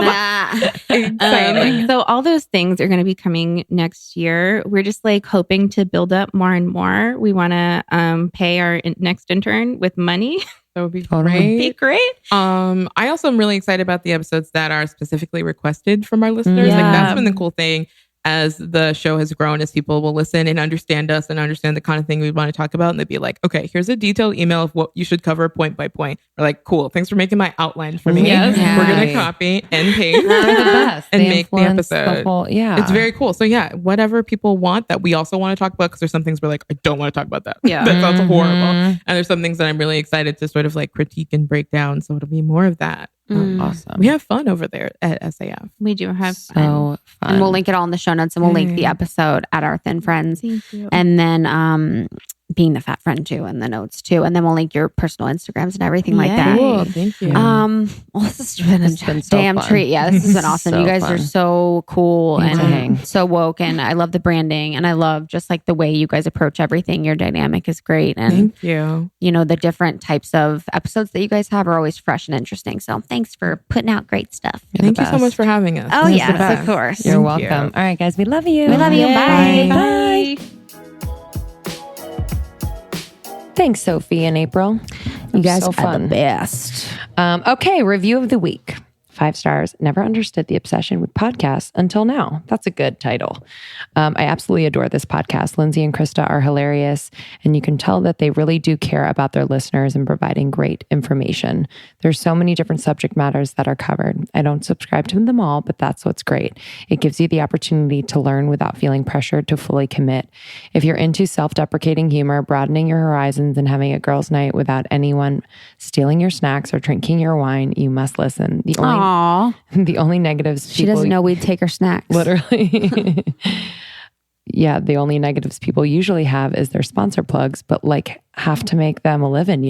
blah. So all those things are going to be coming next year. We're just hoping to build up more and more. We want to pay our next intern with money. That would be Totally. Be great. I also am really excited about the episodes that are specifically requested from our listeners. Yeah. That's been the cool thing as the show has grown, as people will listen and understand us and understand the kind of thing we want to talk about. And they'd be like, okay, here's a detailed email of what you should cover point by point. We're like, cool. Thanks for making my outline for me. Yes. We're going to Right. copy and paste They're the best. and They make the influence episode. whole, yeah. It's very cool. So yeah, whatever people want that we also want to talk about, because there's some things we're like, I don't want to talk about that. Yeah. That sounds horrible. Mhm. And there's some things that I'm really excited to sort of critique and break down. So it'll be more of that. Awesome. We have fun over there at SAF. We do have fun. So fun. And we'll link it all in the show notes, and we'll link the episode at Our Thin Friends. Thank you. And then Being the Fat Friend too, and the notes too. And then we'll link your personal Instagrams and everything like that. Yay. Thank you. Well, this has been It's a been so damn fun. treat. Yeah, this has been awesome. So You guys fun. are so cool Need to hang. and so woke, and I love the branding, and I love just the way you guys approach everything. Your dynamic is great, and Thank you. the different types of episodes that you guys have are always fresh and interesting. So thanks for putting out great stuff. You're the Thank you so best. much for having us. Oh This is yes, the best. of course. You're Thank welcome. you. All right, guys. We love you. We love you. Bye. Bye. Thanks, Sophie and April. You guys so are fun. the best. Okay, review of the week. 5 stars. Never understood the obsession with podcasts until now. That's a good title. I absolutely adore this podcast. Lindsay and Krista are hilarious, and you can tell that they really do care about their listeners and providing great information. There's so many different subject matters that are covered. I don't subscribe to them all, but that's what's great. It gives you the opportunity to learn without feeling pressured to fully commit. If you're into self-deprecating humor, broadening your horizons, and having a girls' night without anyone stealing your snacks or drinking your wine, you must listen. Aw, The only negatives she doesn't know we'd take her snacks. literally. Yeah, the only negatives people usually have is their sponsor plugs, but have to make them a living,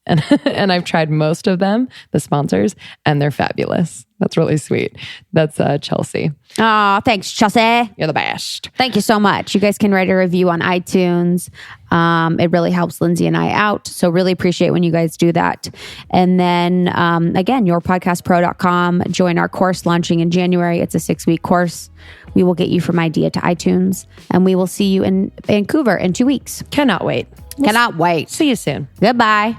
And I've tried most of them, the sponsors, and they're fabulous. That's really sweet. That's Chelsea. Oh, thanks, Chelsea. You're the best. Thank you so much. You guys can write a review on iTunes. It really helps Lindsay and I out. So really appreciate when you guys do that. And then again, yourpodcastpro.com. Join our course launching in January. It's a 6-week course. We will get you from idea to iTunes. And we will see you in Vancouver in 2 weeks. Cannot wait. Cannot wait. See you soon. Goodbye.